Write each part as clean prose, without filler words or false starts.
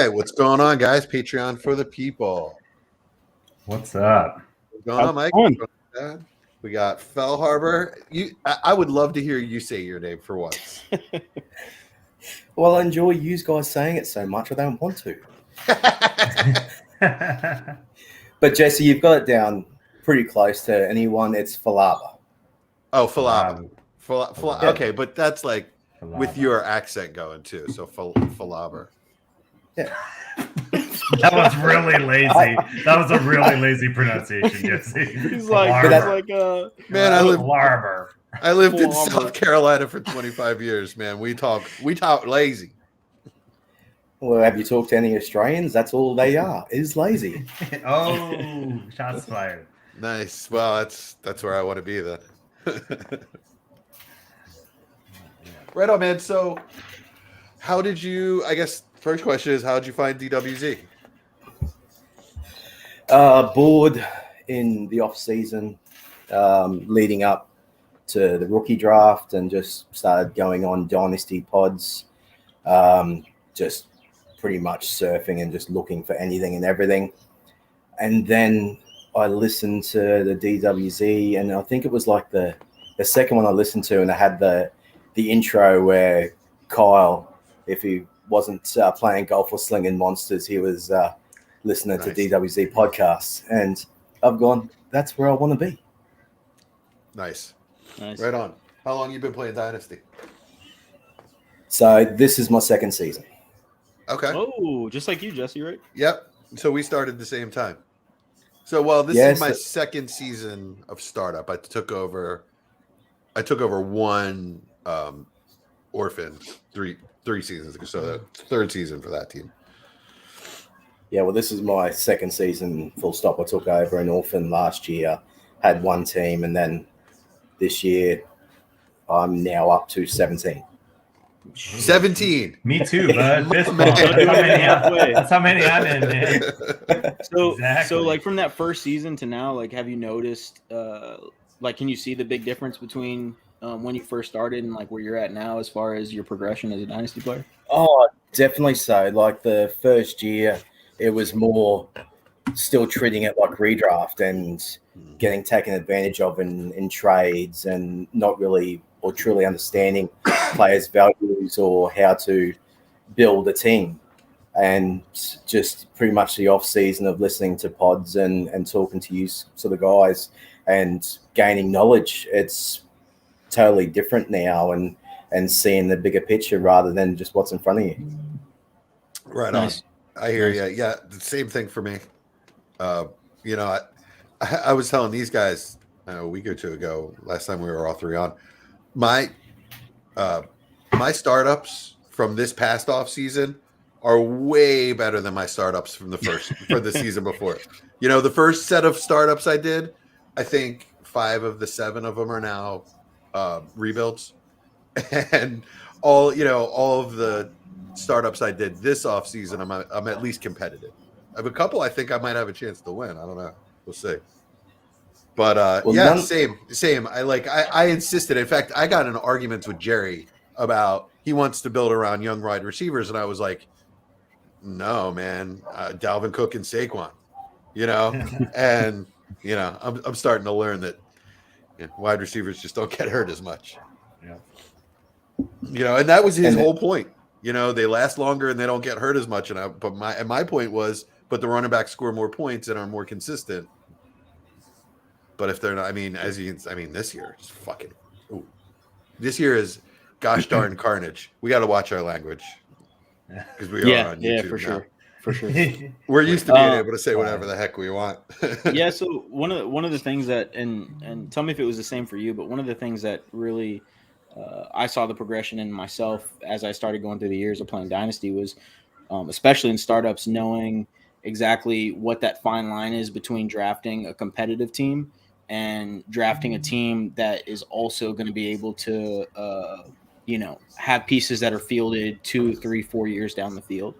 right, what's going on, guys? Patreon for the people. What's up? What's going on, Mike? We got Fell Harbor. I would love to hear you say your name for once. Well, I enjoy you guys saying it so much. I don't want to. But Jesse, you've got it down pretty close to anyone. It's Falaba. Oh, Falaba. Yeah. Okay, but that's like Falaba. with your accent going too. So Falaba. Yeah. That was really lazy. That was a really lazy pronunciation, Jesse. He's like, man, I lived in Falaba. South Carolina for 25 years, man. We talk lazy. Well, have you talked to any Australians? That's all they are, is lazy. Oh, shots fired. Nice. Well, that's where I want to be then. Right on, man. So how did you, I guess first question is, how did you find DWZ? Bored in the off season, leading up to the rookie draft, and just started going on dynasty pods, just pretty much surfing and just looking for anything and everything. And then I listened to the DWZ, and I think it was like the second one I listened to, and I had the intro where Kyle, if he wasn't playing golf or slinging monsters, he was listening to DWZ podcasts, and I've gone, that's where I want to be. Nice. Right on. How long you been playing Dynasty? So this is my second season. Okay. Oh, just like you, Jesse, right? Yep. So we started the same time. So this is my second season of startup. I took over one orphan three seasons ago. So the third season for that team. Yeah, well, this is my second season, full stop. I took over an orphan last year, had one team, and then this year I'm now up to 17. 17. Me too, bud. That's how many I'm in, man. So, Exactly. so like from that first season to now, like, have you noticed, like, can you see the big difference between when you first started and like where you're at now as far as your progression as a dynasty player? Oh, definitely so. Like the first year, it was more still treating it like redraft and getting taken advantage of in trades, and not really or truly understanding players' values or how to build a team. And just pretty much the off season of listening to pods and talking to you sort of guys and gaining knowledge. It's totally different now, and seeing the bigger picture rather than just what's in front of you. Right Nice. on. I hear you. Yeah, the same thing for me. I was telling these guys a week or two ago, last time we were all three on, my startups from this past off season are way better than my startups from the season before. The first set of startups I did, I think 5 of the 7 of them are now rebuilds, and all of the startups I did this off season, I'm at least competitive. I have a couple I think I might have a chance to win. I don't know. We'll see. But same. I insisted. In fact, I got in arguments with Jerry about he wants to build around young wide receivers, and I was like, no, man, Dalvin Cook and Saquon, and I'm starting to learn that wide receivers just don't get hurt as much. Yeah. And that was his whole point. They last longer and they don't get hurt as much. But my point was, but the running backs score more points and are more consistent. But if they're not, this year is fucking. Ooh. This year is gosh darn carnage. We got to watch our language because we are on YouTube now. for sure. We're used to being able to say whatever the heck we want. Yeah. So one of the things that, and tell me if it was the same for you, but one of the things that really I saw the progression in myself as I started going through the years of playing Dynasty was, especially in startups, knowing exactly what that fine line is between drafting a competitive team and drafting a team that is also going to be able to, have pieces that are fielded 2, 3, 4 years down the field,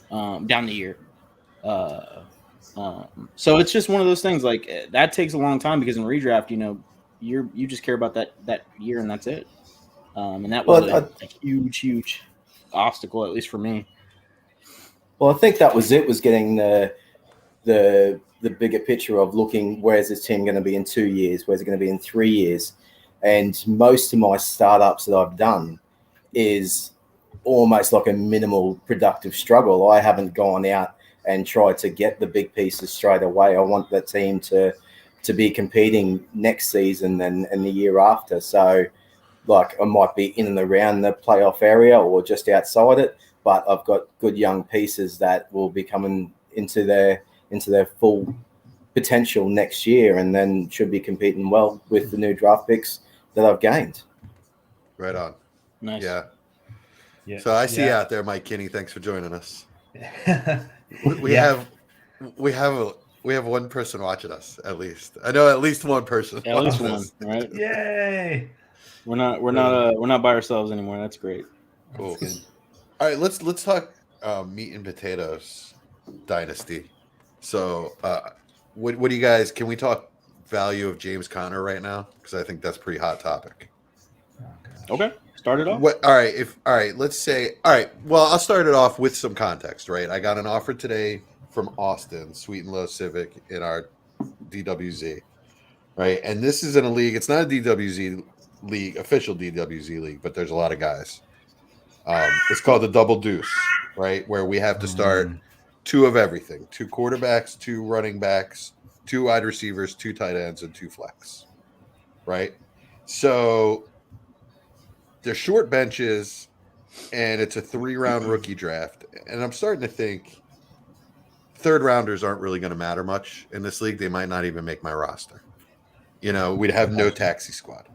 down the year. So it's just one of those things like that takes a long time because in redraft, you just care about that year and that's it. And that was a huge obstacle, at least for me. Well, I think that was it. Was getting the bigger picture of looking where's this team going to be in 2 years, where's it going to be in 3 years, and most of my startups that I've done is almost like a minimal productive struggle. I haven't gone out and tried to get the big pieces straight away. I want that team to be competing next season and the year after. So, like, I might be in and around the playoff area or just outside it, but I've got good young pieces that will be coming into their full potential next year, and then should be competing well with the new draft picks that I've gained. Right on. Nice. Yeah. Yeah. So I see you out there, Mike Kinney. Thanks for joining us. We have one person watching us at least. I know at least one person. Yeah, at least one, watches us. right? Yay! We're not by ourselves anymore. That's great. Cool. That's good. All right, let's talk meat and potatoes dynasty. So, what do you guys? Can we talk value of James Conner right now? Because I think that's a pretty hot topic. Okay, start it off. All right. Let's say. All right. Well, I'll start it off with some context. Right. I got an offer today from Austin, Sweet and Low Civic, in our DWZ. Right, and this is in a league. It's not a DWZ league, official DWZ league, but there's a lot of guys. It's called the Double Deuce, right? Where we have to start 2 of everything: 2 quarterbacks, 2 running backs, 2 wide receivers, 2 tight ends, and 2 flex. Right. So they're short benches, and it's a 3-round rookie draft. And I'm starting to think 3rd rounders aren't really going to matter much in this league. They might not even make my roster. You know, we'd have no taxi squad.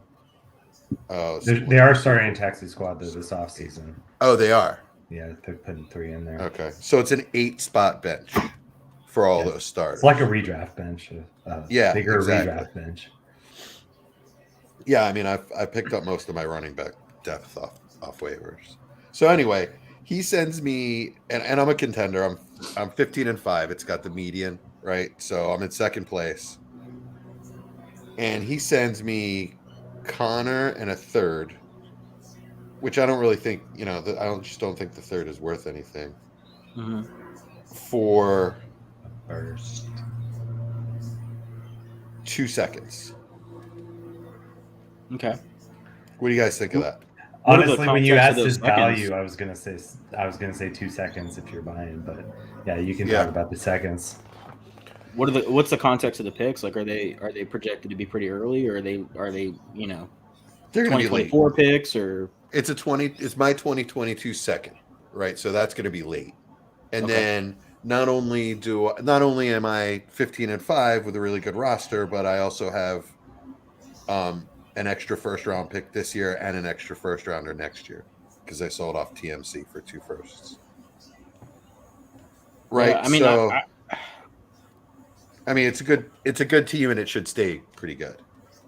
Oh, They are starting a taxi squad though this offseason. Oh, they are. Yeah, they're putting 3 in there. Okay, so it's an 8-spot bench for all those starters. It's like a redraft bench. Yeah, bigger exactly. redraft bench. Yeah, I mean, I picked up most of my running back depth off waivers. So anyway, he sends me, and I'm a contender. I'm 15-5. It's got the median, right? So I'm in 2nd place. And he sends me Connor and a 3rd, which I don't really think, I just don't think the 3rd is worth anything. Mm-hmm. For First. 2 seconds. Okay. What do you guys think of that? What are the Honestly, when you context asked of his those seconds? value, I was gonna say 2 seconds if you're buying, but yeah, you can talk about the seconds. What's the context of the picks? Like, are they projected to be pretty early, or are they They're going to be late. 2024 picks, or It's my 2022 second, right? So that's going to be late. And Okay. then not only am I 15-5 with a really good roster, but I also have an extra 1st round pick this year and an extra 1st rounder next year because I sold off TMC for 2 firsts. Right. Yeah, I mean, so I mean, it's a good team, and it should stay pretty good.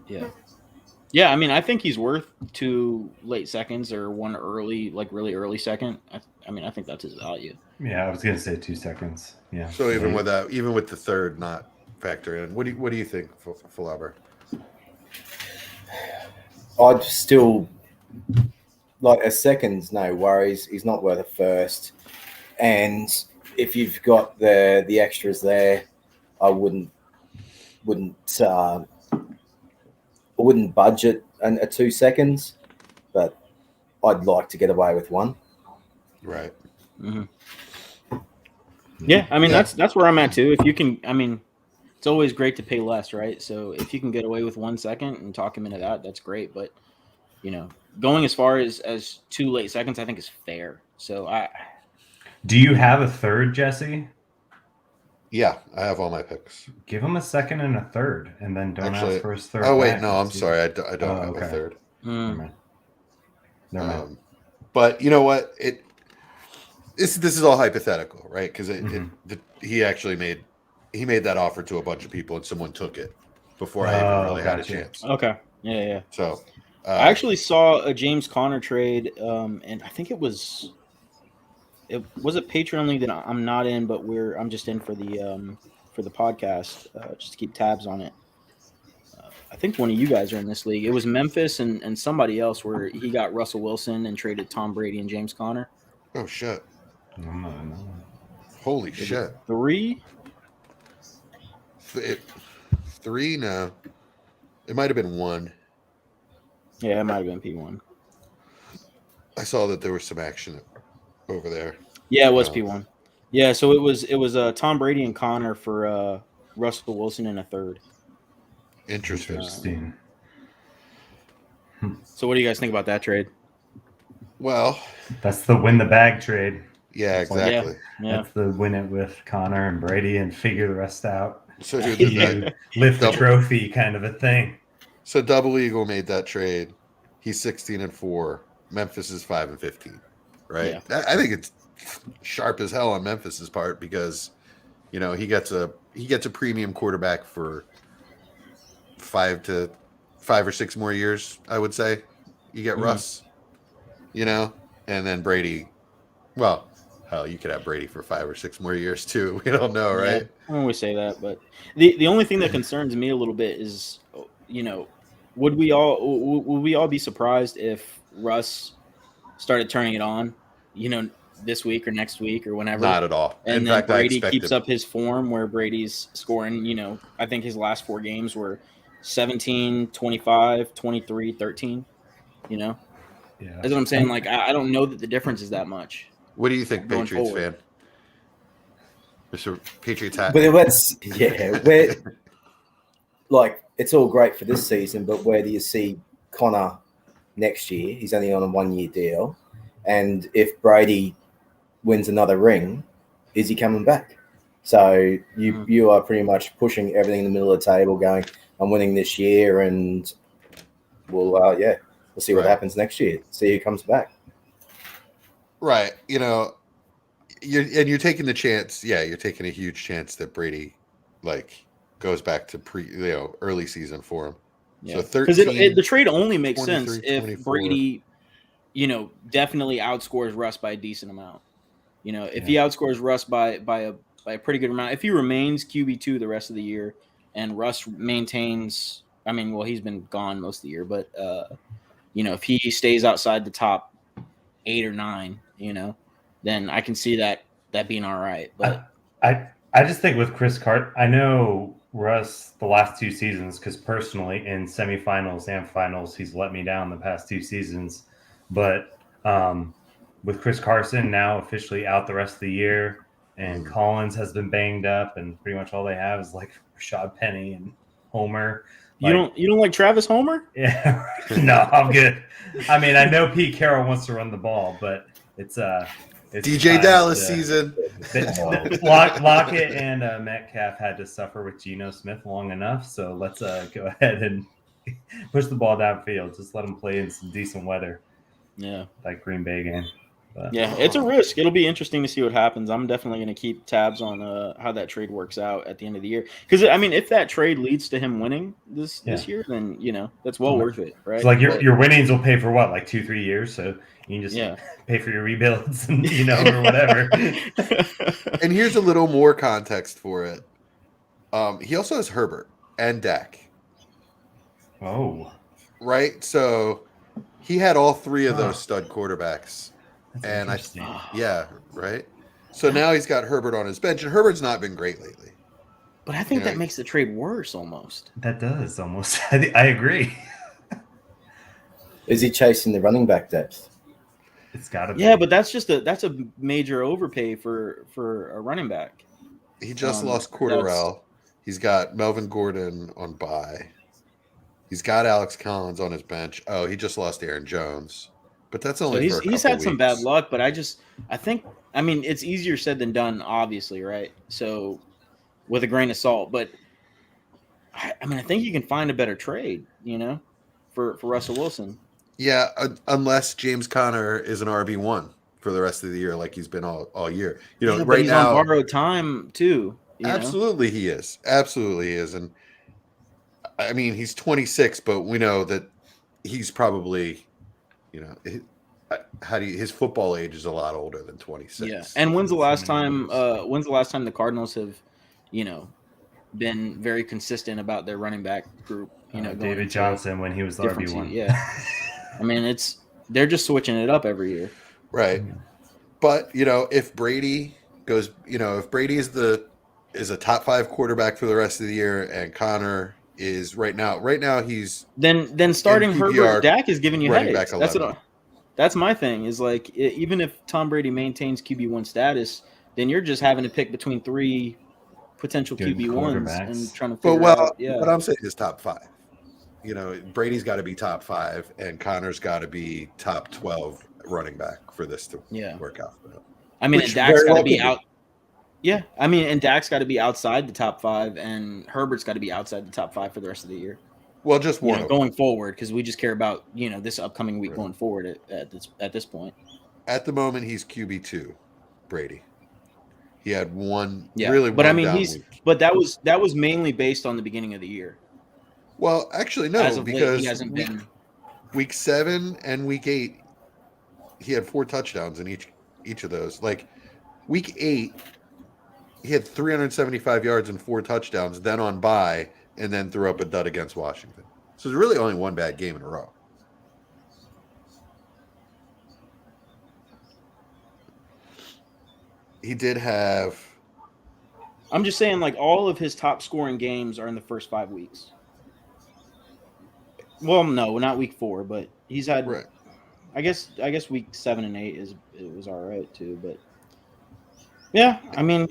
Yeah. I mean, I think he's worth 2 late seconds or 1 early, like really early second. I mean, I think that's his value. Yeah, I was gonna say 2 seconds. Yeah. So even with the 3rd not factor in, what do you think, Falaber? I'd still like a second's no worries. He's not worth a 1st, and if you've got the extras there, I wouldn't budget a 2 seconds, but I'd like to get away with 1. Right. Mm-hmm. Yeah, I mean that's where I'm at too. If you can, I mean, it's always great to pay less, right? So if you can get away with 1 second and talk him into that, that's great. But going as far as 2 late seconds, I think is fair. So Do you have a 3rd, Jesse? Yeah, I have all my picks. Give him a 2nd and a 3rd, and then don't ask for his 3rd. Oh wait, back. no, I'm sorry, I don't have a 3rd. Never mind. But you know what? This is all hypothetical, right? Because he actually made that offer to a bunch of people, and someone took it before I even really had a chance. Okay. Yeah. So I actually saw a James Conner trade, and I think it was a Patreon league that I'm not in, but I'm just in for the podcast, just to keep tabs on it. I think one of you guys are in this league. It was Memphis and somebody else where he got Russell Wilson and traded Tom Brady and James Conner. Oh shit! No. Holy Is shit. it 3? 3? No. It might have been 1. Yeah, it might have been P1. I saw that there was some action over there. Yeah, it was P1. Yeah, so it was Tom Brady and Connor for Russell Wilson in a third. Interesting. So what do you guys think about that trade? Well, That's the win the bag trade. yeah, exactly. Yeah. That's the win it with Connor and Brady and figure the rest out. So who You did that? lift the Double. trophy kind of a thing. So Double Eagle made that trade. He's 16-4. Memphis is 5-15. Right? Yeah. I think it's sharp as hell on Memphis's part because, you know, he gets a premium quarterback for 5 or 6 more years, I would say. You get Russ, you know, and then Brady. Well, hell, you could have Brady for 5 or 6 more years too. We don't know, right? Yeah, I always say that, but the only thing that concerns me a little bit is, you know, would we all be surprised if Russ started turning it on, you know, this week or next week or whenever? Not at all. And In then fact, Brady I keeps expected. up his form where Brady's scoring, you know, I think his last 4 games were 17, 25, 23, 13, you know? Yeah. That's what I'm saying. Like, I don't know that the difference is that much. What do you think, Going Patriots forward. fan? Mr. Patriots hat. But we're like, it's all great for this season, but where do you see Connor next year? He's only on a 1-year deal. And if Brady wins another ring, is he coming back? So you are pretty much pushing everything in the middle of the table going, I'm winning this year and we'll see what happens next year. See who comes back. Right. You know, you're taking the chance. Yeah, you're taking a huge chance that Brady, like, goes back to early season for him. Yeah. So 13, because the trade only makes sense 23, if 24. Brady, you know, definitely outscores Russ by a decent amount. You know, if he outscores Russ by a pretty good amount, if he remains QB2 the rest of the year and Russ maintains, I mean, well, he's been gone most of the year, but you know, if he stays outside the top 8 or 9, you know, then I can see that being all right. But I just think with Chris Cart, I know Russ the last 2 seasons, because personally in semifinals and finals, he's let me down the past 2 seasons. But with Chris Carson now officially out the rest of the year, and Collins has been banged up, and pretty much all they have is like Rashad Penny and Homer. you don't like Travis Homer? Yeah, no, I'm good. I mean, I know Pete Carroll wants to run the ball, but it's DJ Dallas season. Lockett and Metcalf had to suffer with Geno Smith long enough, so let's go ahead and push the ball downfield. Just let them play in some decent weather. Yeah, like Green Bay game. But, yeah, it's a risk. It'll be interesting to see what happens. I'm definitely going to keep tabs on how that trade works out at the end of the year. Because I mean, if that trade leads to him winning this year, then you know that's well worth it, right? It's like your winnings will pay for what, like 2-3 years, so you can just pay for your rebuilds, and or whatever. And here's a little more context for it. He also has Herbert and Dak. Oh, right. So he had all 3 of those stud quarterbacks. That's and right. So now he's got Herbert on his bench, and Herbert's not been great lately. But I think that makes the trade worse almost. That does almost. I agree. Is he chasing the running back depth? It's got to be. Yeah, but that's a major overpay for a running back. He just lost Cordarrelle. He's got Melvin Gordon on bye. He's got Alex Collins on his bench. Oh, he just lost Aaron Jones. But that's only he's had some bad luck, but I think it's easier said than done, obviously, right? So with a grain of salt, but I think you can find a better trade, for Russell Wilson. Yeah, unless James Conner is an RB1 for the rest of the year, like he's been all year. But right he's now on borrowed time too. Absolutely, he is. Absolutely, he is. And I mean, he's 26, but we know that he's probably, his football age is a lot older than 26. Yeah. And when's the last time the Cardinals have, been very consistent about their running back group? David Johnson when he was the RB1. Yeah. I mean, they're just switching it up every year. Right. But, if Brady goes, if Brady is a top 5 quarterback for the rest of the year, and Connor is right now he's then starting in Herbert PPR Dak is giving you running headaches. back That's 11. that's my thing. Is like even if Tom Brady maintains QB1 status, then you're just having to pick between 3 potential Good QB1s and quarterbacks. trying to But figure out. Yeah, what I'm saying is top 5. Brady's got to be top 5, and Connor's got to be top 12 running back for this to work out for him. I mean, Which and Dak's very got to well be could be. out. Yeah, I mean, and Dak's got to be outside the top 5, and Herbert's got to be outside the top 5 for the rest of the year. Well, just one going forward, because we just care about this upcoming week going forward at this point. At the moment, he's QB2, Brady. He had one Yeah, really, but one I mean, down he's week. but that was mainly based on the beginning of the year. Well, actually, no, As of because late, he hasn't been. Week 7 and week 8, he had 4 touchdowns in each of those. Like week 8, he had 375 yards and 4 touchdowns, then on bye, and then threw up a dud against Washington. So there's really only one bad game in a row. He did have. I'm just saying, like, all of his top scoring games are in the first 5 weeks. Well, no, not week 4, but he's had. Right. I guess week 7 and 8 was all right too, but yeah, I mean,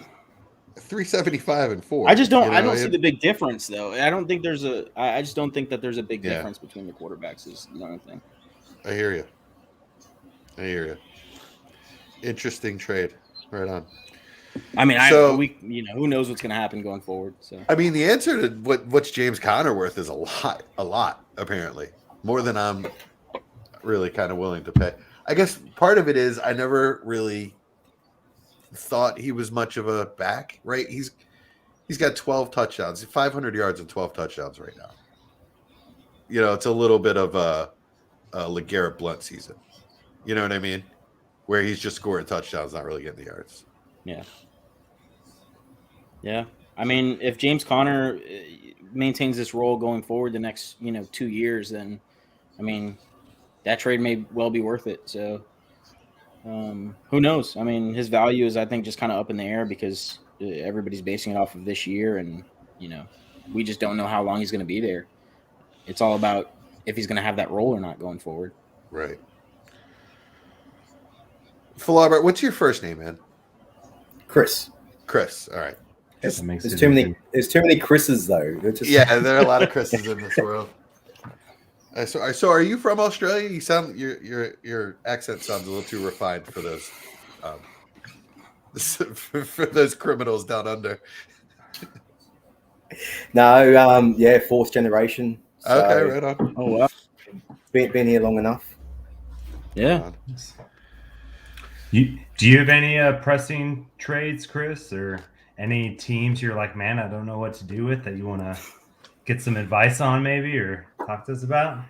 375 and 4. I just don't. I don't see the big difference though. I don't think there's a. I just don't think that there's a big difference between the quarterbacks. Is the only thing. I hear you. Interesting trade. Right on. I mean, who knows what's going to happen going forward. So I mean, the answer to what's James Conner worth is a lot apparently, more than I'm really kind of willing to pay. I guess part of it is I never really thought he was much of a back. Right? He's got 12 touchdowns, 500 yards and 12 touchdowns right now. It's a little bit of a LeGarrette Blount season. You know what I mean? Where he's just scoring touchdowns, not really getting the yards. Yeah. Yeah. I mean, if James Conner maintains this role going forward the next, 2 years, then, I mean, that trade may well be worth it. So, who knows? I mean, his value is, I think, just kind of up in the air because everybody's basing it off of this year. And, we just don't know how long he's going to be there. It's all about if he's going to have that role or not going forward. Right. Philobert, what's your first name, man? Chris. All right. There's too many Chris's though. Yeah, there are a lot of Chris's in this world. So are you from Australia? You sound your accent sounds a little too refined for those for those criminals down under. No, 4th generation. So okay, right on. Oh wow, been here long enough. Yeah. Do you have any pressing trades, Chris, or any teams you're like, man, I don't know what to do with that you want to get some advice on, maybe, or talk to us about?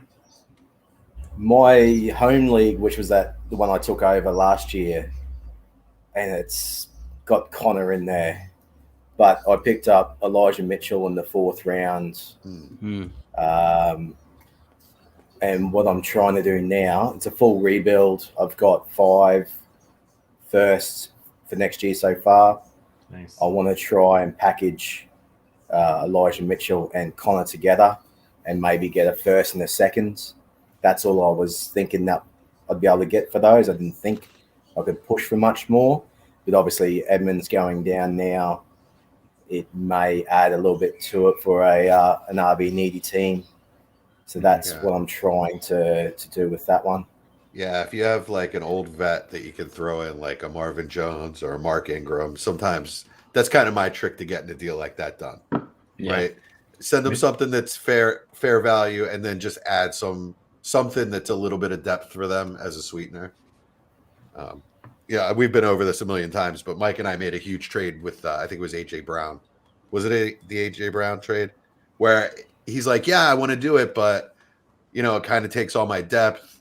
My home league, which was the one I took over last year, and it's got Connor in there, but I picked up Elijah Mitchell in the 4th round. And what I'm trying to do now, it's a full rebuild. I've got 5 firsts for next year so far. Nice. I want to try and package Elijah Mitchell and Connor together and maybe get a first and a second. That's all I was thinking that I'd be able to get for those. I didn't think I could push for much more. But obviously, Edmonds going down now, it may add a little bit to it for an RB needy team. So that's what I'm trying to do with that one. Yeah, if you have like an old vet that you can throw in like a Marvin Jones or a Mark Ingram, sometimes that's kind of my trick to getting a deal like that done. Yeah. Right? Send them something that's fair value and then just add something that's a little bit of depth for them as a sweetener. We've been over this a million times, but Mike and I made a huge trade with I think it was AJ Brown. Was it the AJ Brown trade where he's like, yeah, I want to do it, but it kind of takes all my depth.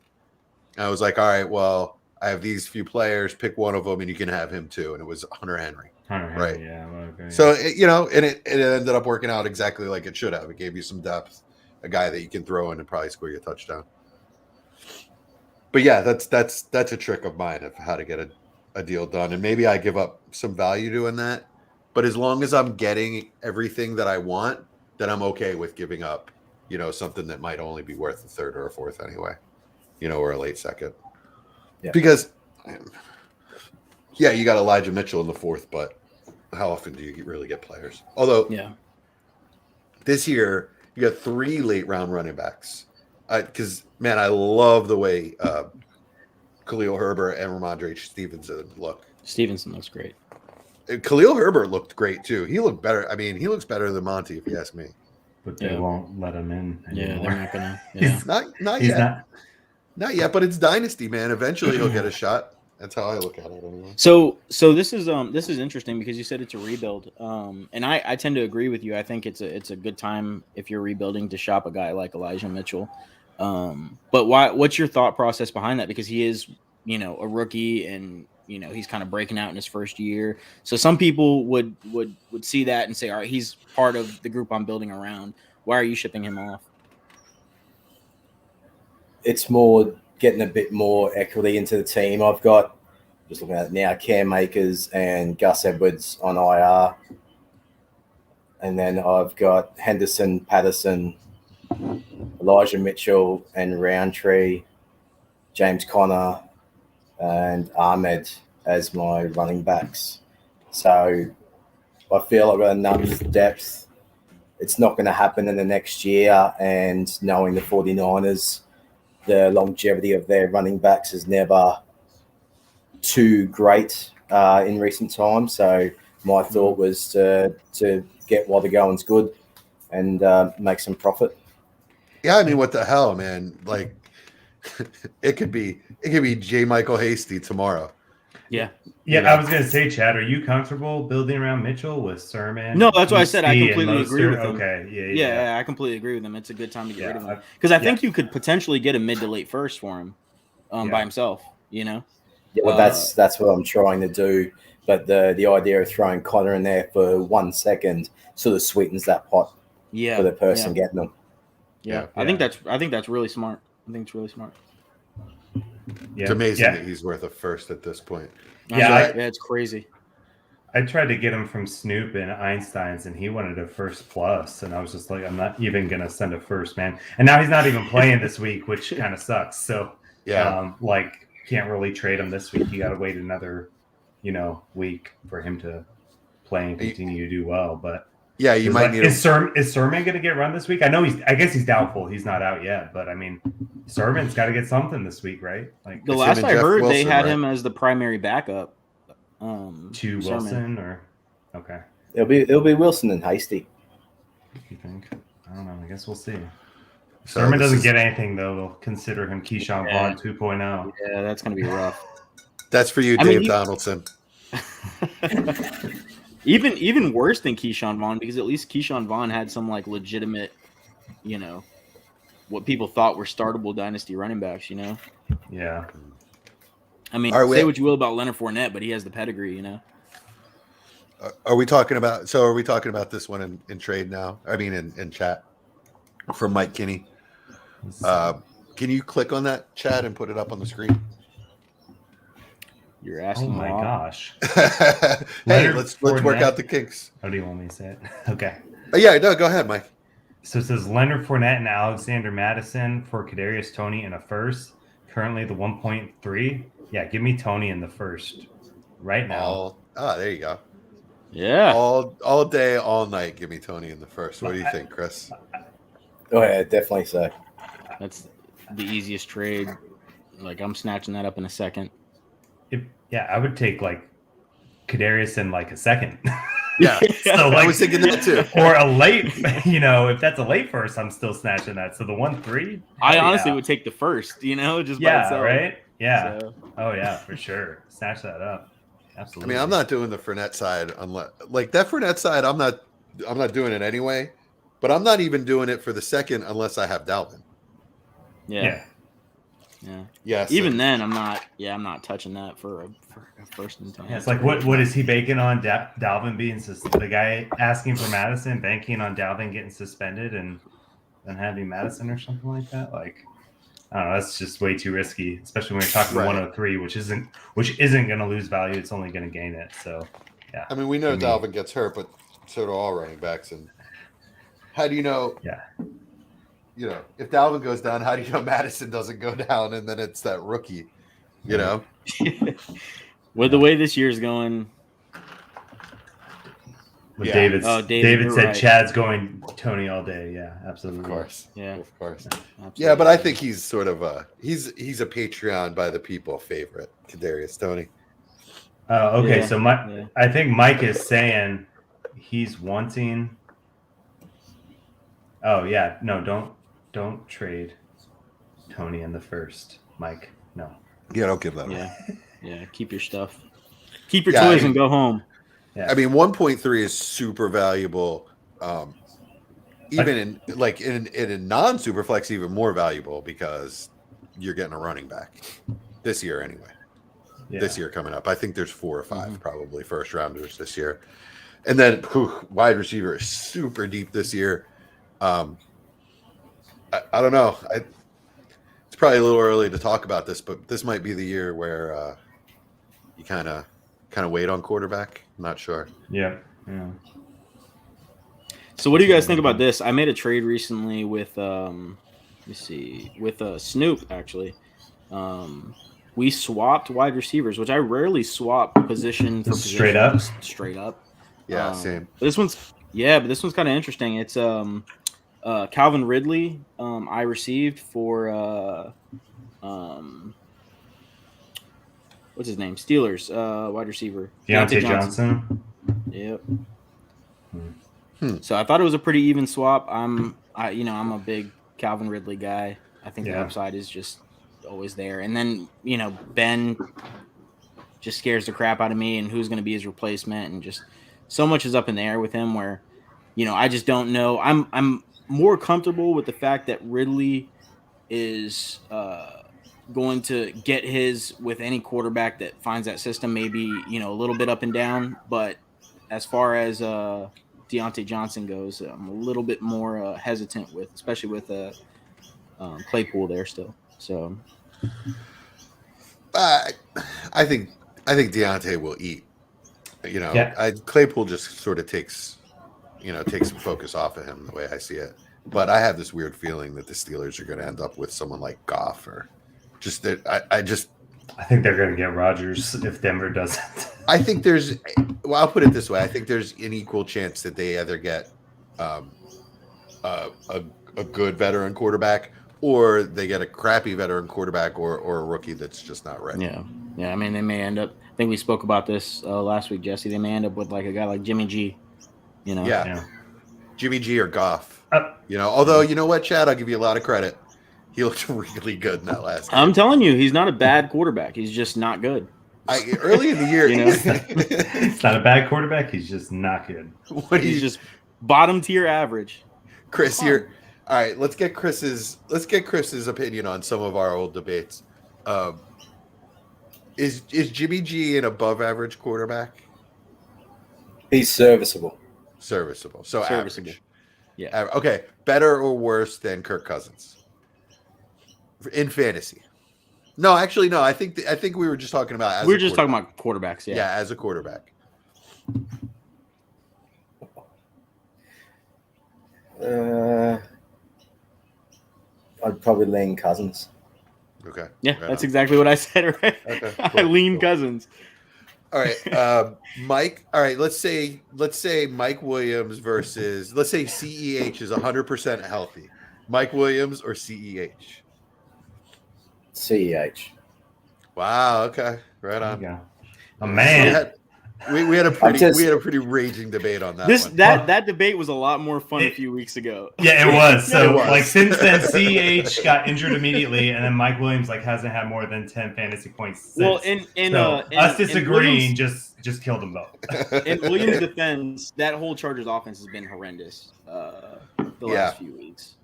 I was like, all right, well, I have these few players. Pick one of them, and you can have him too. And it was Hunter Henry. Right? Yeah. Okay, so it ended up working out exactly like it should have. It gave you some depth, a guy that you can throw in and probably score you a touchdown. But yeah, that's a trick of mine of how to get a deal done, and maybe I give up some value doing that. But as long as I'm getting everything that I want, then I'm okay with giving up, something that might only be worth a third or a fourth anyway, or a late second. Yeah. Because, you got Elijah Mitchell in the fourth, but how often do you really get players? Although, this year you got 3 late round running backs. Because, man, I love the way Khalil Herbert and Ramondre Stevenson look. Stevenson looks great. Khalil Herbert looked great too. He looked better. I mean, he looks better than Monty, if you ask me. But they won't let him in anymore. They're not gonna. Yeah. Not yet. Not yet, but it's dynasty, man. Eventually he'll get a shot. That's how I look at it anyway. So this is interesting because you said it's a rebuild. And I tend to agree with you. I think it's a good time if you're rebuilding to shop a guy like Elijah Mitchell. But what's your thought process behind that? Because he is, a rookie and he's kind of breaking out in his first year. So some people would see that and say, all right, he's part of the group I'm building around. Why are you shipping him off? It's more getting a bit more equity into the team. I've got, just looking at it now, Cam Akers and Gus Edwards on IR. And then I've got Henderson, Patterson, Elijah Mitchell and Roundtree, James Conner, and Ahmed as my running backs. So I feel I've got enough depth. It's not going to happen in the next year. And knowing the 49ers, the longevity of their running backs is never too great in recent times. So my thought was to get while the going's good and make some profit. Yeah, I mean, what the hell, man? Like, it could be J. Michael Hasty tomorrow. Yeah. Yeah, I was gonna say, Chad, are you comfortable building around Mitchell with Sermon? No, that's why I said I completely agree with him. Okay, yeah, I completely agree with him. It's a good time to get rid of him because I think you could potentially get a mid to late first for him by himself. Yeah, well, that's what I'm trying to do. But the idea of throwing Connor in there for 1 second sort of sweetens that pot for the person getting them. Yeah. I think that's really smart. I think it's really smart. Yeah. It's amazing that he's worth a first at this point. Yeah, it's crazy. I tried to get him from Snoop and Einstein's, and he wanted a first plus, and I was just like, I'm not even gonna send a first, man. And now he's not even playing this week, which kind of sucks. So can't really trade him this week. You got to wait another, week for him to play and continue to do well. But yeah, you might need. Is Sermon going to get run this week? I guess he's doubtful. He's not out yet, but I mean, Sermon's got to get something this week, right? Like the last I heard, Wilson, they had him as the primary backup. To Wilson or okay. It'll be Wilson and Hasty. You think? I don't know. I guess we'll see. Sermon doesn't get anything though. They'll consider him Keyshawn Vaughn 2.0. Yeah, that's going to be rough. That's for you, Dave Donaldson. Even worse than Keyshawn Vaughn, because at least Keyshawn Vaughn had some like legitimate, what people thought were startable dynasty running backs. Yeah. I mean, say what you will about Leonard Fournette, but he has the pedigree. Are we talking about? So are we talking about this one in trade now? I mean, in chat from Mike Kinney. Can you click on that chat and put it up on the screen? You're asking. Oh my gosh! Hey, let's work out the kinks. How do you want me to say it? Okay. Yeah, no, go ahead, Mike. So it says Leonard Fournette and Alexander Madison for Kadarius Toney in a first. Currently the 1.3. Yeah, give me Toney in the first right now. There you go. Yeah. All day, all night. Give me Toney in the first. What do you think, Chris? Oh yeah, definitely so. That's the easiest trade. Like I'm snatching that up in a second. I would take like Kadarius in like a second. Yeah, so I was thinking that too. Or a late, if that's a late first, I'm still snatching that. So the 1-3, I honestly would take the first. Just by itself. Right? Yeah. So. Oh yeah, for sure. Snatch that up. Absolutely. I mean, I'm not doing the Fournette side unless like that Fournette side. I'm not doing it anyway. But I'm not even doing it for the second unless I have Dalvin. Yeah. Yes. Even then, I'm not touching that for a first and 10. Yeah, it's like what is he banking on? Dalvin being the guy asking for Madison, banking on Dalvin getting suspended and then having Madison or something like that. Like, I don't know. That's just way too risky, especially when you're talking Right. 103, which isn't going to lose value. It's only going to gain it. So, yeah. I mean, we know To me- Dalvin gets hurt, but so do all running backs. And how do you know? Yeah. You know, if Dalvin goes down, how do you know Madison doesn't go down? And then it's that rookie. You know, With the way this year's going, But Yeah. David you're said right. Chad's going Tony all day. Yeah, absolutely. of course. Yeah. Of course. absolutely. Yeah, but I think he's sort of he's a Patreon by the people favorite, Kadarius Toney. Okay, Yeah, so yeah. I think Mike is saying he's wanting. Oh yeah, no, don't trade Tony in the first, Mike. No. Yeah, don't give that. Yeah, keep your stuff. Keep your Yeah, toys I- and go home. Yeah. I mean, 1.3 is super valuable. Even in a non-super flex, even more valuable because you're getting a running back this year anyway. Yeah. This year coming up, I think there's 4 or 5 probably first rounders this year, and then wide receiver is super deep this year. I don't know. It's probably a little early to talk about this, but this might be the year where you kind of wait on quarterback. I'm not sure. Yeah. So what do you guys think about this? I made a trade recently with with Snoop actually. We swapped wide receivers, which I rarely swap position for position. Straight up? just straight up. Yeah, same. But this one's kind of interesting. It's Calvin Ridley. I received for what's his name? Steelers wide receiver Deontay Johnson. Yep. Hmm. So I thought it was a pretty even swap. I'm a big Calvin Ridley guy. I think the Yeah. upside is just always there. And then, Ben just scares the crap out of me and who's going to be his replacement, and just so much is up in the air with him where, I just don't know. I'm more comfortable with the fact that Ridley is going to get his with any quarterback that finds that system, maybe, a little bit up and down. But as far as Deontay Johnson goes, I'm a little bit more hesitant with, especially with Claypool there still. So I think Deontay will eat. Yeah. Claypool just sort of takes some focus off of him the way I see it. But I have this weird feeling that the Steelers are going to end up with someone like Goff or just that. I think they're going to get Rodgers if Denver doesn't. I think I'll put it this way. I think there's an equal chance that they either get a good veteran quarterback or they get a crappy veteran quarterback or a rookie that's just not ready. yeah. I mean, they may end up. I think we spoke about this last week, Jesse. They may end up with like a guy like Jimmy G. Yeah. Jimmy G or Goff. Although you know what, Chad, I'll give you a lot of credit. He looked really good in that last game. I'm telling you, he's not a bad quarterback. He's just not good. Early in the year, It's not a bad quarterback. He's just not good. He's just bottom tier average. Chris, here. All right, let's get Chris's opinion on some of our old debates. Is Jimmy G an above average quarterback? He's serviceable. Serviceable. So Serviceable. average. Yeah. Okay. Better or worse than Kirk Cousins in fantasy? No, actually, no. I think we were just talking about. We were just talking about quarterbacks. Yeah, as a quarterback. I'd probably lean Cousins. Okay. Yeah, Right that's on. exactly what I said. Right? Okay, I cool, lean cool. Cousins. All right, Mike. All right, let's say Mike Williams versus let's say CEH is 100% healthy. Mike Williams or CEH? CEH. Wow. Okay. Right on. Yeah. A man. We had a pretty raging debate on that one. That debate was a lot more fun a few weeks ago. Yeah, it was. So It was. like since then, CH got injured immediately, and then Mike Williams hasn't had more than 10 fantasy points since. Well, us disagreeing just killed them both. In Williams' defense, that whole Chargers offense has been horrendous the last few weeks.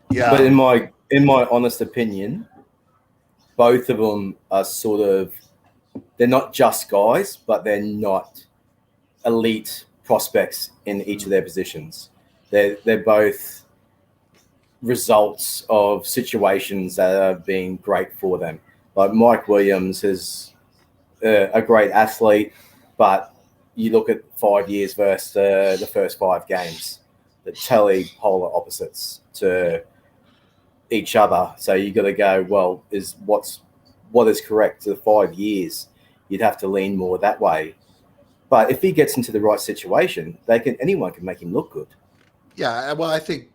Yeah. But in my honest opinion, both of them are sort of, they're not just guys, but they're not elite prospects in each of their positions. They're both results of situations that have been great for them. Like Mike Williams is a great athlete, but you look at 5 years versus the first 5 games, the totally polar opposites to each other. So you got to go, well, what is correct to the 5 years? You'd have to lean more that way. But if he gets into the right situation, anyone can make him look good. Yeah, well, I think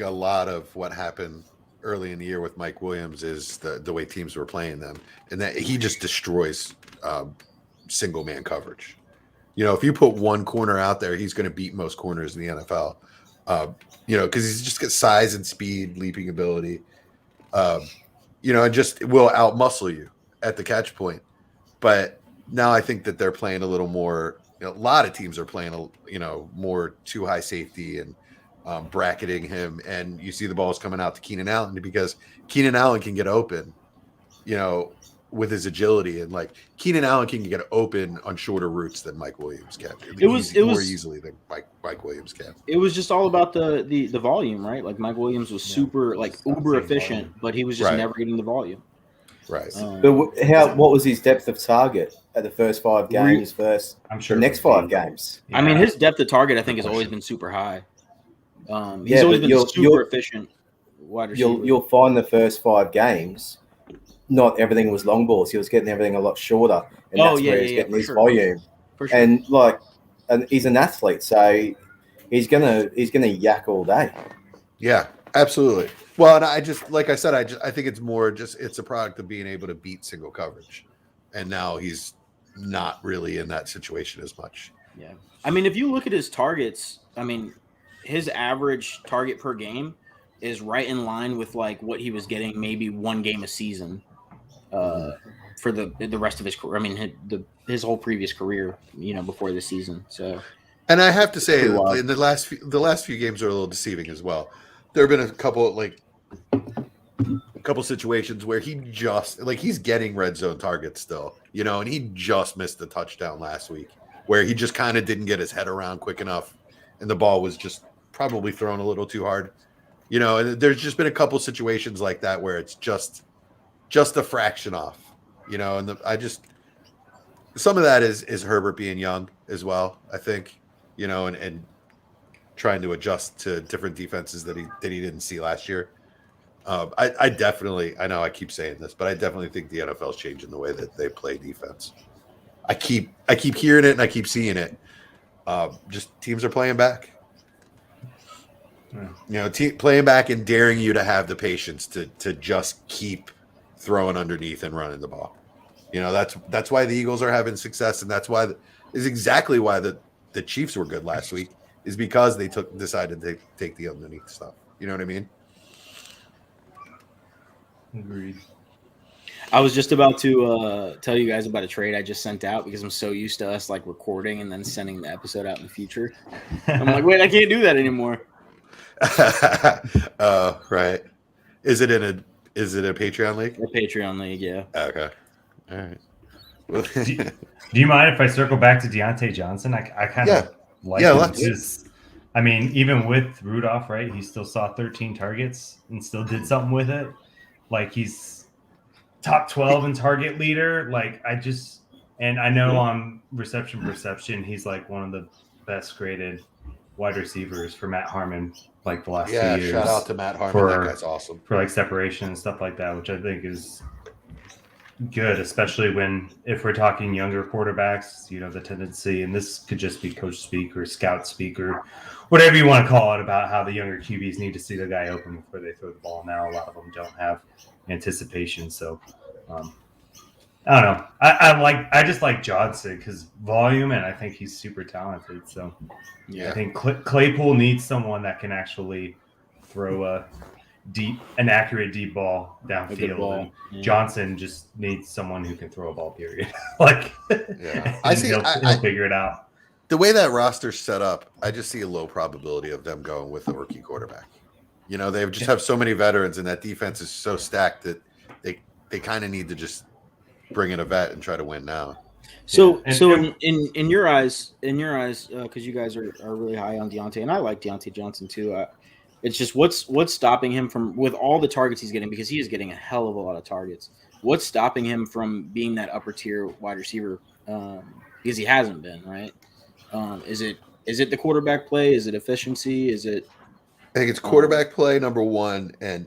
a lot of what happened early in the year with Mike Williams is the way teams were playing them, and that he just destroys single man coverage. If you put one corner out there, he's going to beat most corners in the NFL. Because he's just got size and speed, leaping ability. And just will outmuscle you at the catch point. But now I think that they're playing a little more. A lot of teams are playing, more too high safety and bracketing him, and you see the balls coming out to Keenan Allen because Keenan Allen can get open, with his agility, and like Keenan Allen can get open on shorter routes than Mike Williams can. It was more easily than Mike Williams can. It was just all about the volume, right? Like Mike Williams was super uber efficient, volume. but he was just never getting the volume. Right. But what was his depth of target at the first 5 games versus I'm sure the next 5 games? I mean, his depth of target, I think, has always been super high. He's always been super efficient wide receiver. You'll find the first 5 games, not everything was long balls. He was getting everything a lot shorter, and that's where he's getting his volume. For sure. And he's an athlete, so he's gonna yak all day. Yeah, absolutely. Well, and I just, like I said, I think it's more it's a product of being able to beat single coverage, and now he's not really in that situation as much. Yeah, I mean, if you look at his targets, I mean, his average target per game is right in line with like what he was getting maybe 1 game a season for the rest of his career. I mean, his whole previous career, before this season. So, and I have to say, in the last few games are a little deceiving as well. There have been a couple situations where he just he's getting red zone targets still, and he just missed the touchdown last week where he just kind of didn't get his head around quick enough, and the ball was just probably thrown a little too hard. And there's just been a couple situations like that where it's just a fraction off, and some of that is Herbert being young as well, I think, and trying to adjust to different defenses that he didn't see last year. I definitely, I know I keep saying this, but I definitely think the NFL is changing the way that they play defense. I keep hearing it and I keep seeing it. Just teams are playing back. Playing back and daring you to have the patience to just keep throwing underneath and running the ball. That's why the Eagles are having success, and that's why is exactly why the Chiefs were good last week, is because they decided to take the underneath stuff. You know what I mean? Agreed. I was just about to tell you guys about a trade I just sent out because I'm so used to us recording and then sending the episode out in the future. I'm like, wait, I can't do that anymore. Right. Is it a Patreon league? A Patreon league, yeah. Okay. All right. Do you mind if I circle back to Deontay Johnson? I kind of like him. I mean, even with Rudolph, right? He still saw 13 targets and still did something with it. He's top 12 in target leader. And I know on reception perception, he's one of the best graded wide receivers for Matt Harmon, the last 2 years. Shout out to Matt Harmon. That guy's awesome. For separation and stuff like that, which I think is good, especially if we're talking younger quarterbacks, the tendency, and this could just be coach speak or scout speak or whatever you want to call it, about how the younger QBs need to see the guy open before they throw the ball. Now, a lot of them don't have anticipation. So, I don't know. I just like Johnson because volume, and I think he's super talented. So, I think Claypool needs someone that can actually throw an accurate deep ball downfield. And Johnson just needs someone who can throw a ball. Period. I see. He'll figure it out. The way that roster's set up, I just see a low probability of them going with a rookie quarterback. They just have so many veterans, and that defense is so stacked that they kind of need to just bring in a vet and try to win now. So in your eyes, because you guys are really high on Deontay, and I like Deontay Johnson too. It's just what's stopping him from, with all the targets he's getting, because he is getting a hell of a lot of targets. What's stopping him from being that upper tier wide receiver? Because he hasn't been, right? Is it the quarterback play? Is it efficiency? Is it? I think it's quarterback play, number one, and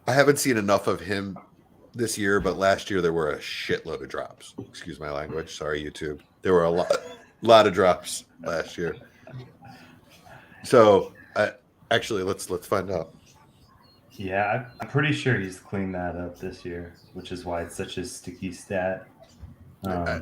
I haven't seen enough of him this year, but last year there were a shitload of drops. Excuse my language. Sorry, YouTube. There were a lot of drops last year. So, actually, let's find out. Yeah, I'm pretty sure he's cleaned that up this year, which is why it's such a sticky stat. I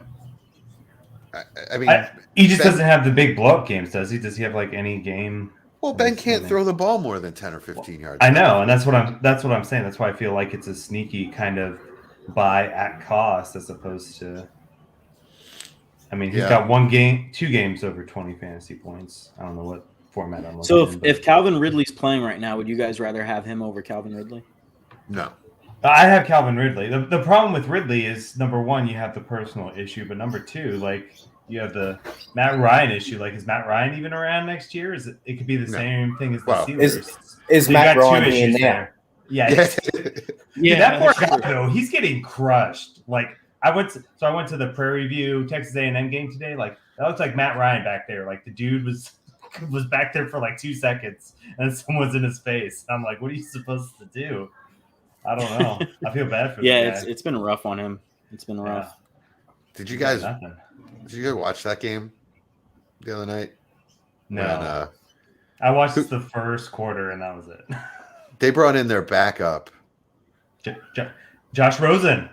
mean, he just doesn't have the big blow up games, does he? Does he have like any game? Well, Ben can't throw the ball more than 10 or 15 yards. I know, and that's what I'm saying. That's why I feel like it's a sneaky kind of buy at cost as opposed to. I mean, he's got 2 games over 20 fantasy points. I don't know what format I'm looking. So if Calvin Ridley's playing right now, would you guys rather have him over Calvin Ridley? No. I have Calvin Ridley. The problem with Ridley is, number one, you have the personal issue, but number two, like, you have the Matt Ryan issue. Like, is Matt Ryan even around next year? It could be the same thing as the Steelers. Is Matt Ryan in now? There. Yeah. Dude, that poor guy, though, he's getting crushed. Like, I went to the Prairie View Texas A&M game today. Like, that looks like Matt Ryan back there. Like, the dude was back there for like 2 seconds, and someone's in his face. I'm like, what are you supposed to do? I don't know. I feel bad for the guy. It's been rough on him. It's been rough. Did you guys watch that game the other night? No. When, I watched the first quarter, and that was it. They brought in their backup, Josh Rosen.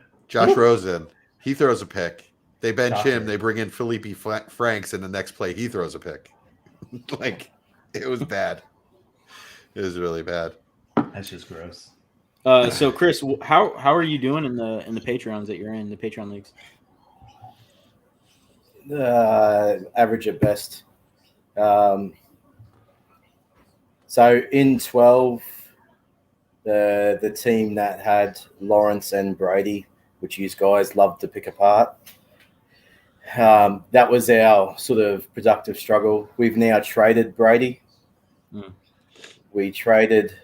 He throws a pick. They bench him. They bring in Felipe Franks, and the next play he throws a pick. Like, it was bad. It was really bad. That's just gross. So Chris, how are you doing in the Patreons that you're in, the Patreon leagues? Average at best. So in 12, the team that had Lawrence and Brady, which you guys love to pick apart, that was our sort of productive struggle. We've now traded Brady. We traded.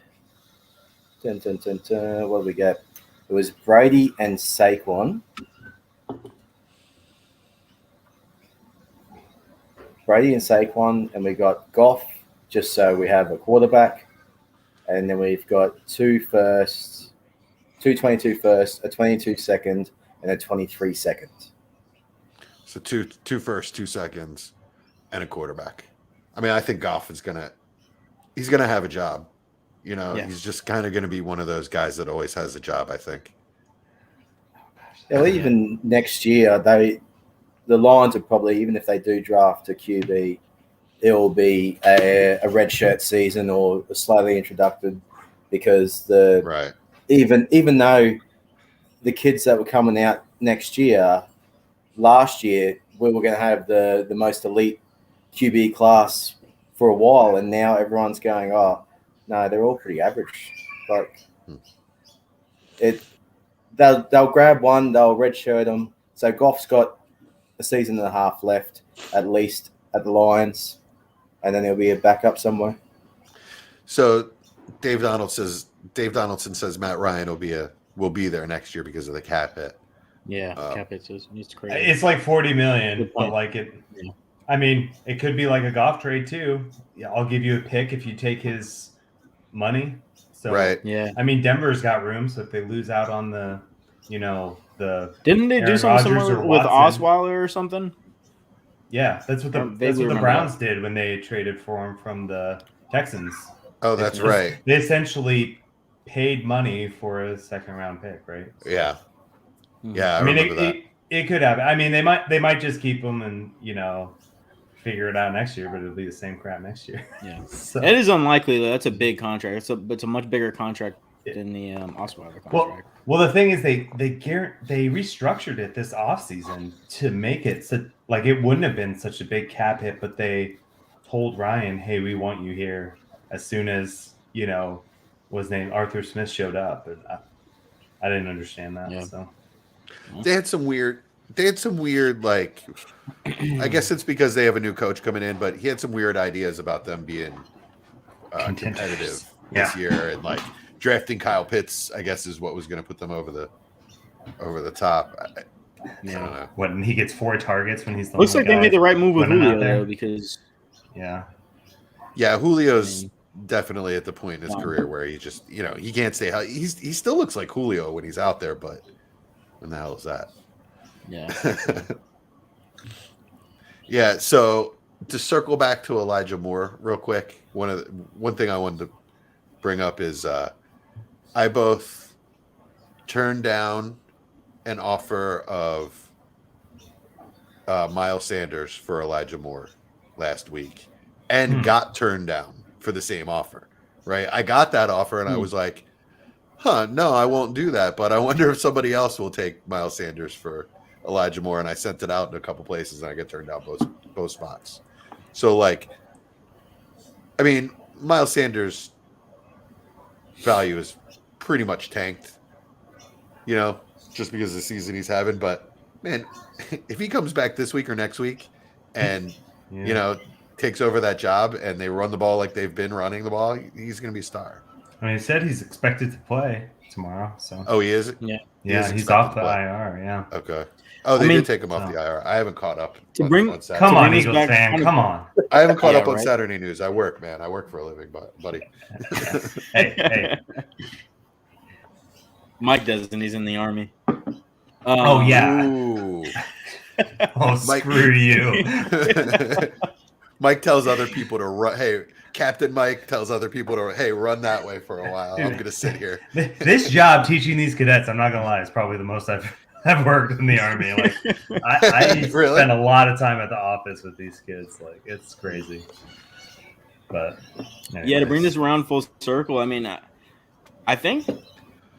What did we get? It was Brady and Saquon. And we got Goff, just so we have a quarterback. And then we've got 2 firsts, 2 22 firsts, a 22 second, and a 23 second. So two firsts, 2 seconds, and a quarterback. I mean, I think Goff is he's gonna have a job. You know, he's just kind of going to be one of those guys that always has a job, I think. Yeah, well, even next year, the Lions are probably, even if they do draft a QB, it will be a redshirt season or a slightly introduced, because even though the kids that were coming out next year, last year, we were going to have the most elite QB class for a while, and now everyone's going, oh, no, they're all pretty average. Like, they'll grab one, they'll redshirt them. So Goff's got a season and a half left, at least, at the Lions, and then he'll be a backup somewhere. So Dave Donaldson says Matt Ryan will be there next year because of the cap hit. Yeah, cap hit is crazy. It's like $40 million, but like it. Yeah. I mean, it could be like a Goff trade too. Yeah, I'll give you a pick if you take his money. So right. Yeah. I mean, Denver's got room, so if they lose out on the didn't they do something similar with Osweiler or something? Yeah, that's what the Browns did when they traded for him from the Texans. Oh, that's right. They essentially paid money for a second round pick, right? Yeah. Yeah, I mean, it could happen. I mean, they might just keep him and figure it out next year, but it'll be the same crap next year. Yeah, so. It is unlikely. That's a big contract. It's a much bigger contract than the Osweiler contract. Well, the thing is, they restructured it this offseason to make it so like it wouldn't have been such a big cap hit, but they told Ryan, "Hey, we want you here." As soon as was named Arthur Smith showed up, and I didn't understand that. Yeah. So they had some weird. Like, I guess it's because they have a new coach coming in, but he had some weird ideas about them being competitive this year, and like drafting Kyle Pitts, I guess, is what was going to put them over the top. I don't know. When he gets 4 targets when he's the looks like they made the right move with Julio though, because Julio's definitely at the point in his career where he just he can't stay healthy. He still looks like Julio when he's out there, but when the hell is that? Yeah. So to circle back to Elijah Moore real quick, one thing I wanted to bring up is I both turned down an offer of Miles Sanders for Elijah Moore last week and got turned down for the same offer, right? I got that offer and I was like, no, I won't do that. But I wonder if somebody else will take Miles Sanders for Elijah Moore. And I sent it out in a couple places and I get turned down both spots. So like, I mean, Miles Sanders' value is pretty much tanked, just because of the season he's having. But man, if he comes back this week or next week and takes over that job and they run the ball like they've been running the ball, he's going to be a star. I mean, he said he's expected to play tomorrow. So he is. Yeah, he's off the IR. Yeah. Okay. Oh, they did take him off the IR. I haven't caught up. On Eagles fan. Come on. I haven't caught up on Saturday news. I work, man. I work for a living, buddy. Hey. Mike doesn't. He's in the Army. Oh yeah. Mike, screw you. Mike tells other people to run. Hey, Captain Mike tells other people to run that way for a while. I'm gonna sit here. This job teaching these cadets, I'm not gonna lie, is probably the most I've worked in the Army. Like I really? spend a lot of time at the office with these kids. Like it's crazy. But to bring this around full circle, I mean,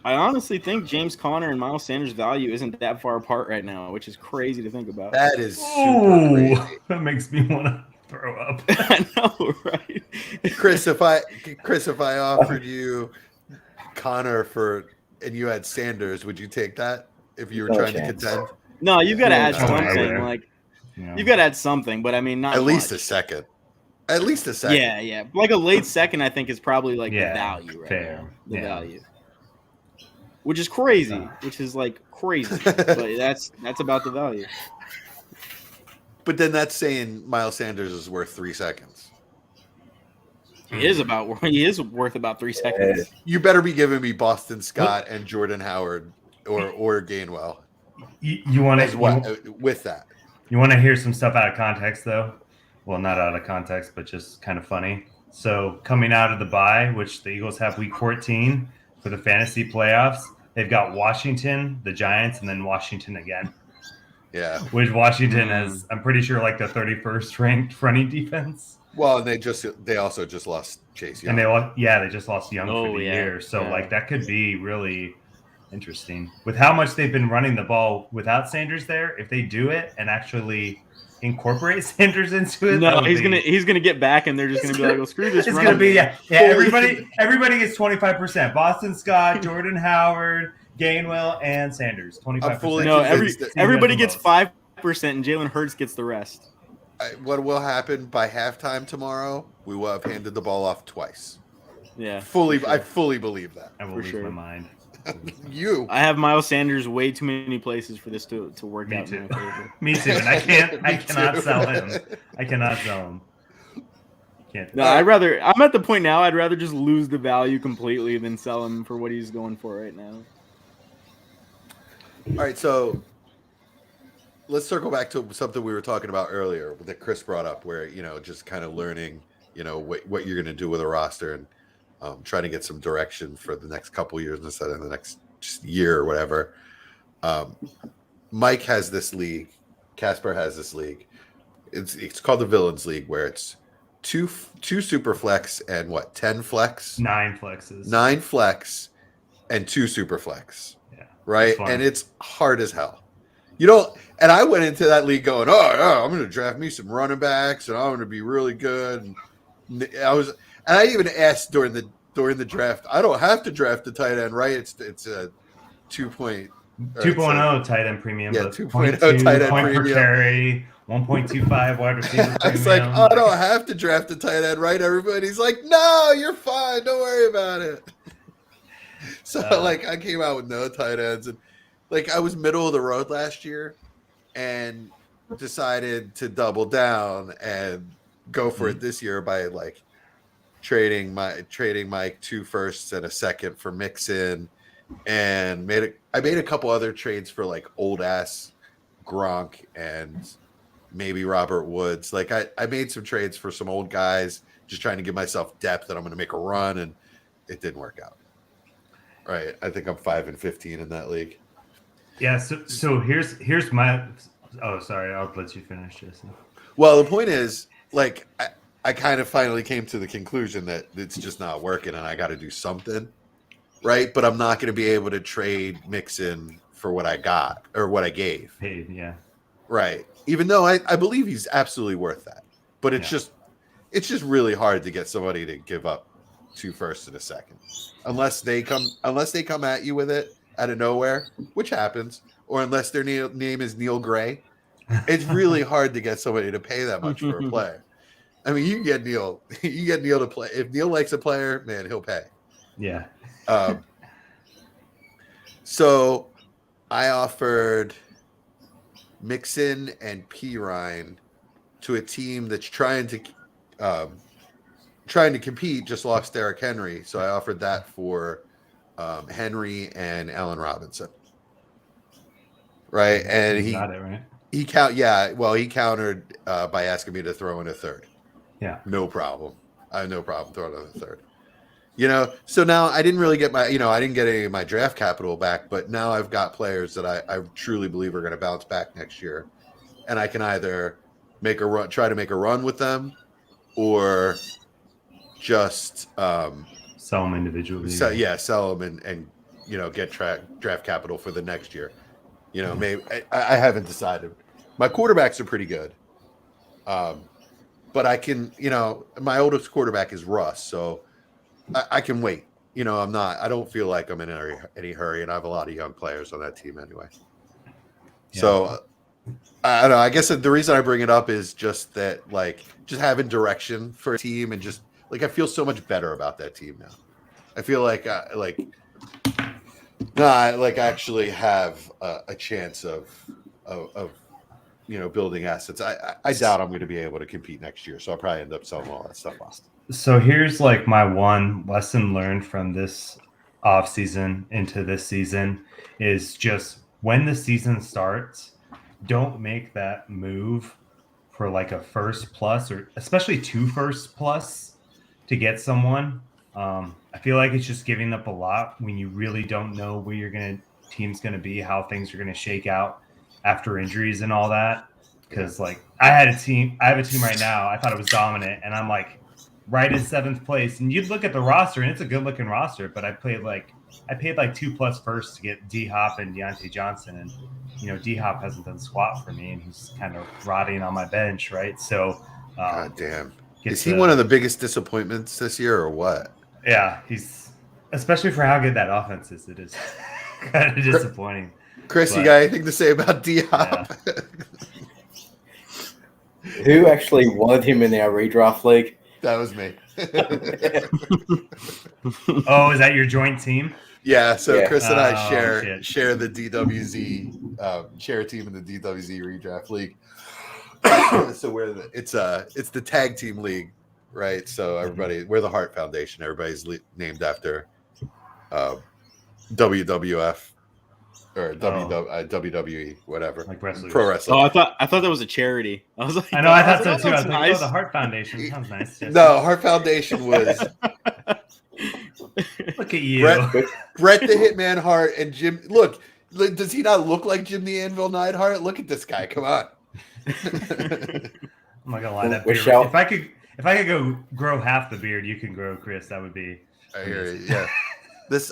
I honestly think James Conner and Miles Sanders' value isn't that far apart right now, which is crazy to think about. That is super crazy. That makes me want to throw up. I know, right? Chris, if I offered you Conner and you had Sanders, would you take that if you were trying to contend? No, you've got to add something. You've got to add something, but I mean, not at least much. a second. At least a second. Yeah. Like a late second, I think is probably like the value right now. The value. Which is crazy. Which is like crazy. But that's about the value. But then that's saying Miles Sanders is worth 3 seconds. He is worth about 3 seconds. You better be giving me Boston Scott and Jordan Howard or Gainwell. You want to with that? You want to hear some stuff out of context, though? Well, not out of context, but just kind of funny. So coming out of the bye, which the Eagles have week 14 for the fantasy playoffs, they've got Washington, the Giants, and then Washington again. Yeah. Which Washington has, I'm pretty sure, like the 31st ranked fronting defense. Well, and they also just lost Chase Young. And they just lost Young for the year. So like that could be really interesting. With how much they've been running the ball without Sanders there, if they do it and actually incorporate Sanders into it. No, he's gonna get back and they're just gonna be like, well, screw this. It's gonna be everybody gets 25%. Boston Scott, Jordan Howard, Gainwell, and Sanders. 25%. No, everybody gets 5% and Jalen Hurts gets the rest. What will happen by halftime tomorrow? We will have handed the ball off twice. Yeah, I fully believe that. I will lose my mind. I have Miles Sanders way too many places for this to work out. Me too. And I cannot sell him. I cannot sell him. Can't. No, I'm at the point now, I'd rather just lose the value completely than sell him for what he's going for right now. All right, so let's circle back to something we were talking about earlier that Chris brought up, where, just kind of learning, what you're going to do with a roster and trying to get some direction for the next couple of years instead of the next year or whatever. Mike has this league. Casper has this league. It's called the Villains League, where it's two super flex and 10 flex? 9 flexes. 9 flex and 2 super flex. Yeah. Right? And it's hard as hell. And I went into that league going, I'm going to draft me some running backs and I'm going to be really good. And I even asked during the draft, I don't have to draft the tight end, right? It's a 2.0 tight end premium. Yeah, 2.0 tight end point premium. Per carry, 1.25 wide receiver I was premium. like, oh, I don't have to draft a tight end, right? Everybody's like, no, you're fine. Don't worry about it. So like I came out with no tight ends, and like I was middle of the road last year and decided to double down and go for it this year by like trading my 2 firsts and a second for Mixon, and I made a couple other trades for like old ass Gronk and maybe Robert Woods. Like I made some trades for some old guys, just trying to give myself depth that I'm going to make a run, and it didn't work out. Right, I think I'm 5-15 in that league. Yeah. So here's my. Oh, sorry. I'll let you finish, Jason. Well, the point is, like, I kind of finally came to the conclusion that it's just not working, and I got to do something, right? But I'm not going to be able to trade Mixon for what I got or what I gave. Paid, yeah. Right. Even though I believe he's absolutely worth that, but it's just really hard to get somebody to give up 2 firsts and a second, unless they come at you with it out of nowhere, which happens, or unless their name is Neil Gray. It's really hard to get somebody to pay that much for a player. I mean, you can get Neil to play. If Neil likes a player, man, he'll pay. Yeah. So I offered Mixon and Pirine to a team that's trying to compete, just lost Derrick Henry. So I offered that for Henry and Allen Robinson. Right. And he got it, right? He countered by asking me to throw in a third. Yeah. No problem. I have no problem throwing in a third. So now I didn't really get I didn't get any of my draft capital back, but now I've got players that I truly believe are going to bounce back next year. And I can either try to make a run with them, or just sell them individually. Sell them and get draft capital for the next year. Maybe I haven't decided. My quarterbacks are pretty good, but I can. My oldest quarterback is Russ, so I can wait. I don't feel like I'm in any hurry, and I have a lot of young players on that team anyway. Yeah. So I don't know. I guess the reason I bring it up is just that, like, just having direction for a team, and just like I feel so much better about that team now. I feel like I actually have a chance of building assets. I doubt I'm going to be able to compete next year, so I'll probably end up selling all that stuff off. So here's like my one lesson learned from this off season into this season is just when the season starts, don't make that move for like a first plus, or especially 2 first plus to get someone. I feel like it's just giving up a lot when you really don't know where team's going to be, how things are going to shake out after injuries and all that. Because like I have a team right now. I thought it was dominant, and I'm like right in 7th place. And you'd look at the roster, and it's a good looking roster. But I paid like 2+ firsts to get D Hop and Deontay Johnson, and D Hop hasn't done squat for me, and he's kind of rotting on my bench, right? So, God damn, is he one of the biggest disappointments this year, or what? Yeah, he's, especially for how good that offense is. It is kind of disappointing. Chris, you got anything to say about D Hop? Yeah. Who actually wanted him in our redraft league? That was me. Oh, is that your joint team? Yeah, so Chris and I share the DWZ share a team in the DWZ redraft league. So it's the tag team league, right? So we're the Hart Foundation. Everybody's named after WWF or WWE, whatever, like wrestlers. Pro wrestling. Oh, I thought that was a charity. I was like, I know, I thought so too. I was nice. like, the Hart Foundation sounds nice. Jesse. No, Hart Foundation was. Look at you, Bret the Hitman Hart and Jim. Look, does he not look like Jim the Anvil Neidhart? Look at this guy. Come on. I'm not gonna lie. That beard, if I could go grow half the beard, you can grow, Chris. That would be. I hear you. Yeah.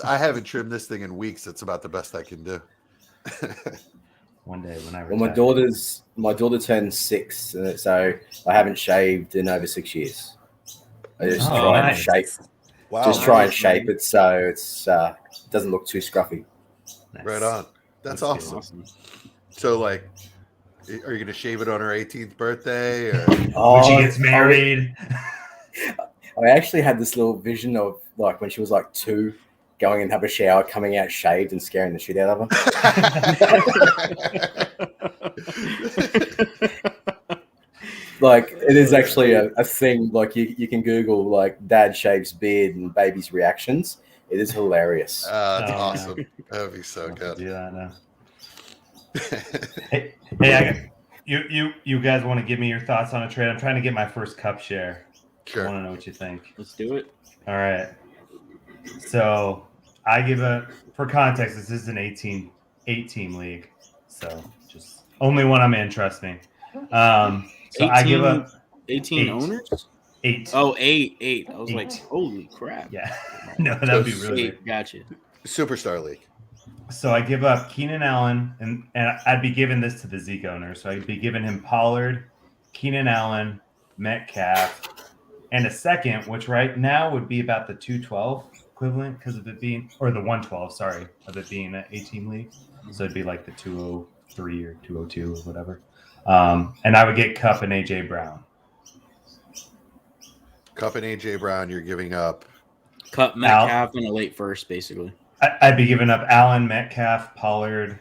I haven't trimmed this thing in weeks. It's about the best I can do. One day when I retire. Well, my daughter turned 6, so I haven't shaved in over 6 years. I just try and shape. Wow, just try and shape it so it's doesn't look too scruffy. Nice. Right on. That's awesome. So like, Are you gonna shave it on her 18th birthday? Or When she gets married. I actually had this little vision of like when she was like 2, going and have a shower, coming out shaved and scaring the shit out of her. Like it is actually a thing. Like you can Google like dad shaves beard and baby's reactions. It is hilarious. That's Oh, awesome. man. That'd be so I'll have to good. do that now. Hey, you guys want to give me your thoughts on a trade? I'm trying to get my first cup share. I Sure. want to know what you think. Let's do it. All right. So I give for context, this is an 8-team league. So just only one I'm in, trust me. So I give up 18 8. owners? 8. Oh, 8. I was 8. like, holy crap. Yeah. No, that'd be really weird. 8. Gotcha. Superstar League. So I give up Keenan Allen, and I'd be giving this to the Zeke owner. So I'd be giving him Pollard, Keenan Allen, Metcalf, and a second, which right now would be about the 212 equivalent because of it being, or the 112, sorry, of it being an 18 league. So it'd be like the 203 or 202 or whatever. And I would get Cup and AJ Brown. Cup and AJ Brown, you're giving up. Cut Metcalf in a late first, basically. I'd be giving up Allen, Metcalf, Pollard,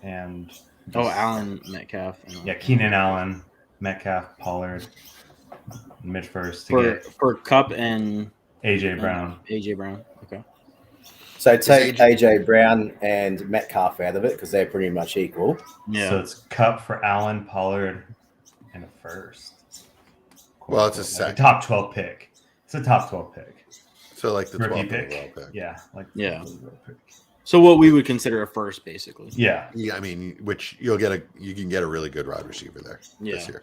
and Allen, Metcalf. Yeah, Keenan Allen, Metcalf, Pollard, mid first for Cup and AJ Brown. AJ Brown. Okay. So take AJ Brown and Metcalf out of it because they're pretty much equal. Yeah. So it's Cup for Allen, Pollard, and a first. Well, it's a second. Top 12 pick. It's a top 12 pick. So like the Rookie 12th pick. overall pick. Yeah. Pick. So what we would consider a first, basically. Yeah. Yeah, I mean, which you can get a really good wide receiver there this year.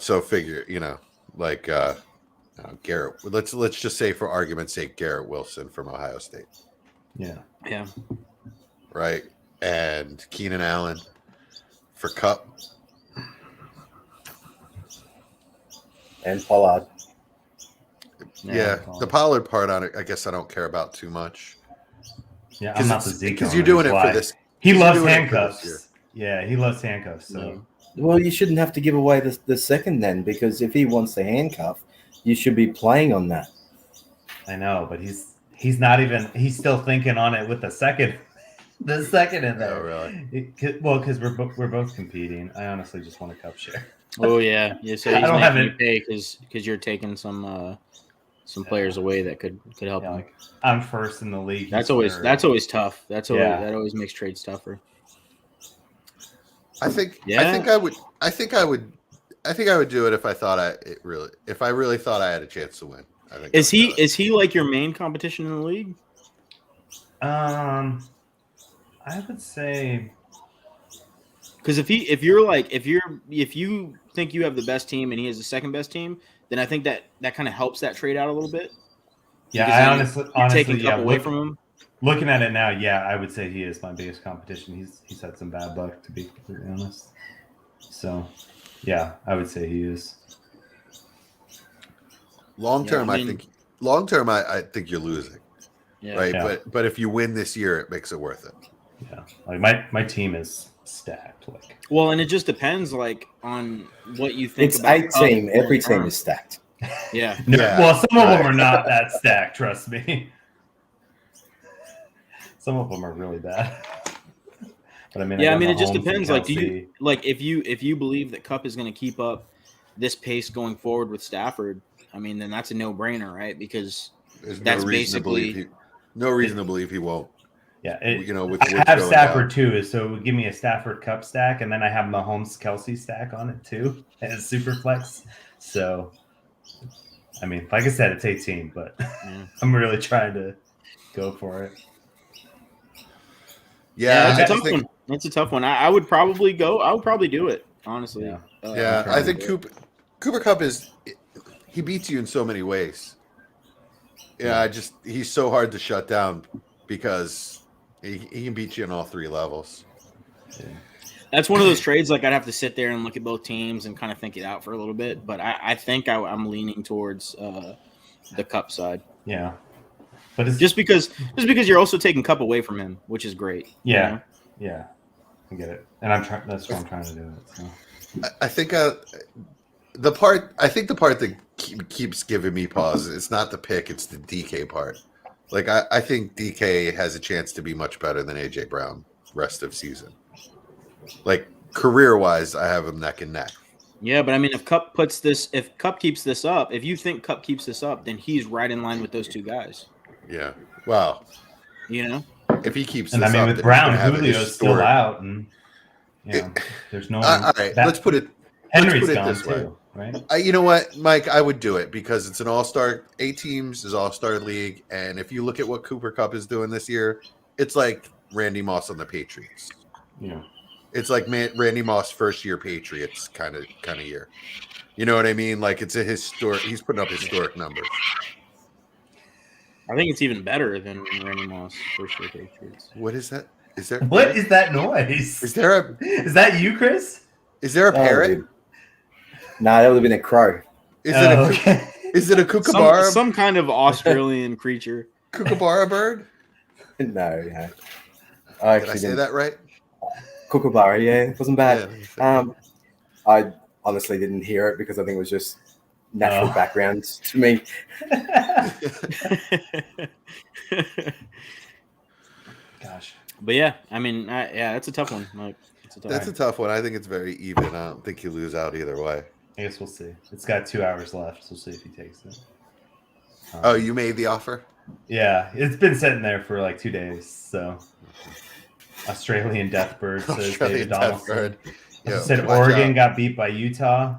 So figure, like Garrett. Let's just say for argument's sake, Garrett Wilson from Ohio State. Yeah. Yeah. Right. And Keenan Allen for Cup. And Pollard. Yeah, the Pollard part on it, I guess I don't care about too much. Yeah, I'm not the Zeke because you're doing it for this. He loves handcuffs. Yeah, he loves handcuffs. So, well, you shouldn't have to give away the second then, because if he wants the handcuff, you should be playing on that. I know, but he's not even. He's still thinking on it with the second. The second in there. Oh, really? Because we're both competing. I honestly just want a cup share. Oh yeah. So he's making you pay because you're taking some players away that could help him. Like I'm first in the league. That's always tough. That always makes trades tougher. I think I would do it if I thought if I really thought I had a chance to win. I think is he like your main competition in the league? I would say, because if you think you have the best team and he has the second best team, then I think that kind of helps that trade out a little bit. Yeah, I honestly taking Cup away from him. Looking at it now, yeah, I would say he is my biggest competition. He's had some bad luck, to be completely honest. So, yeah, I would say he is. Long term, I think you're losing. Yeah. Right, Yeah. but if you win this year, it makes it worth it. Yeah, like my team is stacked. Like, well, and it just depends, like, on what you think. It's about 8 team. Every team is stacked. Yeah. Yeah. Well, some of them are not that stacked. Trust me. Some of them are really bad. But I mean, it just depends. Like, if you believe that Cup is going to keep up this pace going forward with Stafford, I mean, then that's a no-brainer, right? Because There's that's no reason to believe he won't. Yeah, with I have Stafford too, so it would give me a Stafford Cup stack, and then I have Mahomes Kelsey stack on it too as super flex. So, I mean, like I said, it's 18, but I'm really trying to go for it. Yeah, it's a tough one. It's a tough one. I would probably go. I would probably do it, honestly. Yeah, I think Cooper Kupp he beats you in so many ways. Yeah, he's so hard to shut down because he can beat you in all 3 levels. Yeah. That's one of those trades. Like, I'd have to sit there and look at both teams and kind of think it out for a little bit. But I think I'm leaning towards the Cup side. Yeah, but it's just because you're also taking Cup away from him, which is great. Yeah, yeah, I get it, and I'm trying. That's why I'm trying to do it. So. I think the part that keeps giving me pause. It's not the pick; it's the DK part. Like I think DK has a chance to be much better than AJ Brown rest of season. Like career wise, I have him neck and neck. Yeah, but I mean, if Cup keeps this up, if you think Cup keeps this up, then he's right in line with those two guys. Yeah. Well, you know, if he keeps and this I mean up, with then Brown, he's gonna have Julio's still out, and there's no. All right, let's put it. Henry's let's put it gone this way. too, right? You know what, Mike? I would do it because it's an all-star. 8 teams is all-star league, and if you look at what Cooper Kupp is doing this year, it's like Randy Moss on the Patriots. Yeah, it's like Randy Moss first-year Patriots kind of year. You know what I mean? Like it's a historic. He's putting up historic numbers. I think it's even better than Randy Moss first-year Patriots. What is that? Is there? What is that noise? Is there Is that you, Chris? Is there a parrot? No, that would have been a crow. Is it a kookaburra? Some kind of Australian creature. Kookaburra bird? No. Did I say that right? Kookaburra, yeah, it wasn't bad. Yeah. I honestly didn't hear it because I think it was just natural background to me. Gosh. But yeah, I mean, that's a tough one. Like, That's a tough one. I think it's very even. I don't think you lose out either way. I guess we'll see. It's got 2 hours left, so we'll see if he takes it. Oh, you made the offer? Yeah, it's been sitting there for like 2 days. So, Australian Deathbird says David Donaldson. Said Oregon got beat by Utah.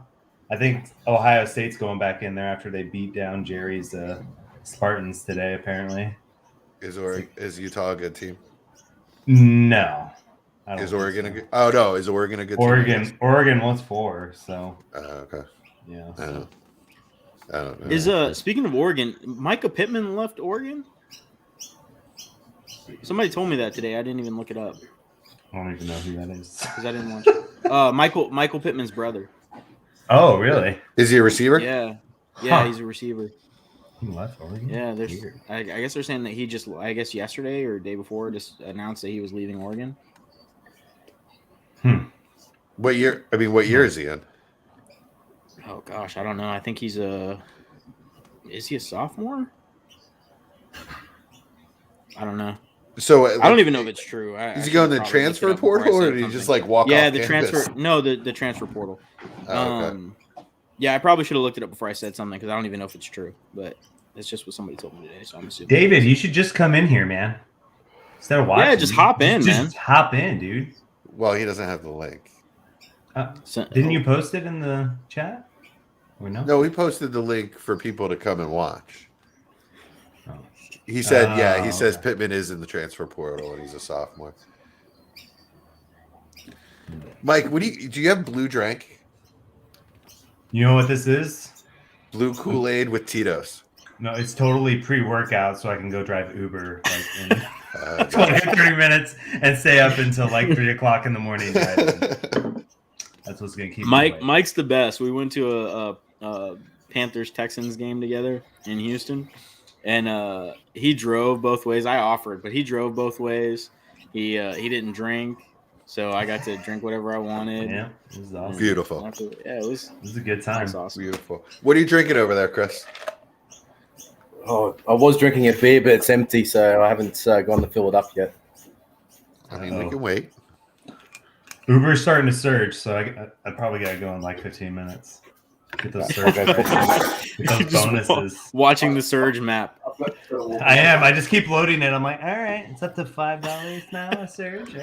I think Ohio State's going back in there after they beat down Jerry's Spartans today. Apparently, is Utah a good team? No. Is Oregon a good? Oh no, is Oregon a good team? Oregon was 4. So. Okay. Yeah. I don't know. Is speaking of Oregon, Micah Pittman left Oregon? Somebody told me that today. I didn't even look it up. I don't even know who that is because I didn't watch it. Michael Pittman's brother. Oh, really? Is he a receiver? Yeah, he's a receiver. He left Oregon. Yeah, I guess they're saying that he just, I guess yesterday or day before, just announced that he was leaving Oregon. What year? I mean, what year is he in? Oh gosh, I don't know. I think is he a sophomore? I don't know. So I don't even know if it's true. Is he going to the transfer portal, or did he just like walk off campus? Transfer. No, the transfer portal. Okay. Yeah, I probably should have looked it up before I said something because I don't even know if it's true, but it's just what somebody told me today, so I'm assuming. David, you should just come in here, man. Instead of watching. Yeah, just hop in, man. Just hop in, dude. Well, he doesn't have the link. Didn't you post it in the chat? Or no? No, we posted the link for people to come and watch. Oh. He said, he says Pittman is in the transfer portal and he's a sophomore. Mike, do you have blue drink? You know what this is? Blue Kool-Aid with Tito's. No, it's totally pre-workout, so I can go drive Uber like in 20 30 minutes and stay up until like 3 o'clock in the morning. That's what's gonna keep Mike's the best. We went to a Panthers Texans game together in Houston, and he drove both ways. I offered, but he drove both ways. He didn't drink, so I got to drink whatever I wanted. Yeah, it was awesome. Beautiful. It was a good time. Awesome. Beautiful. What are you drinking over there, Chris? Oh, I was drinking a beer, but it's empty, so I haven't gone to fill it up yet. I mean, we can wait. Uber's starting to surge, so I probably got to go in like 15 minutes. Get those surge prices. Get those bonuses. Watching the surge map. I am. I just keep loading it. I'm like, all right, it's up to $5 now, a surge.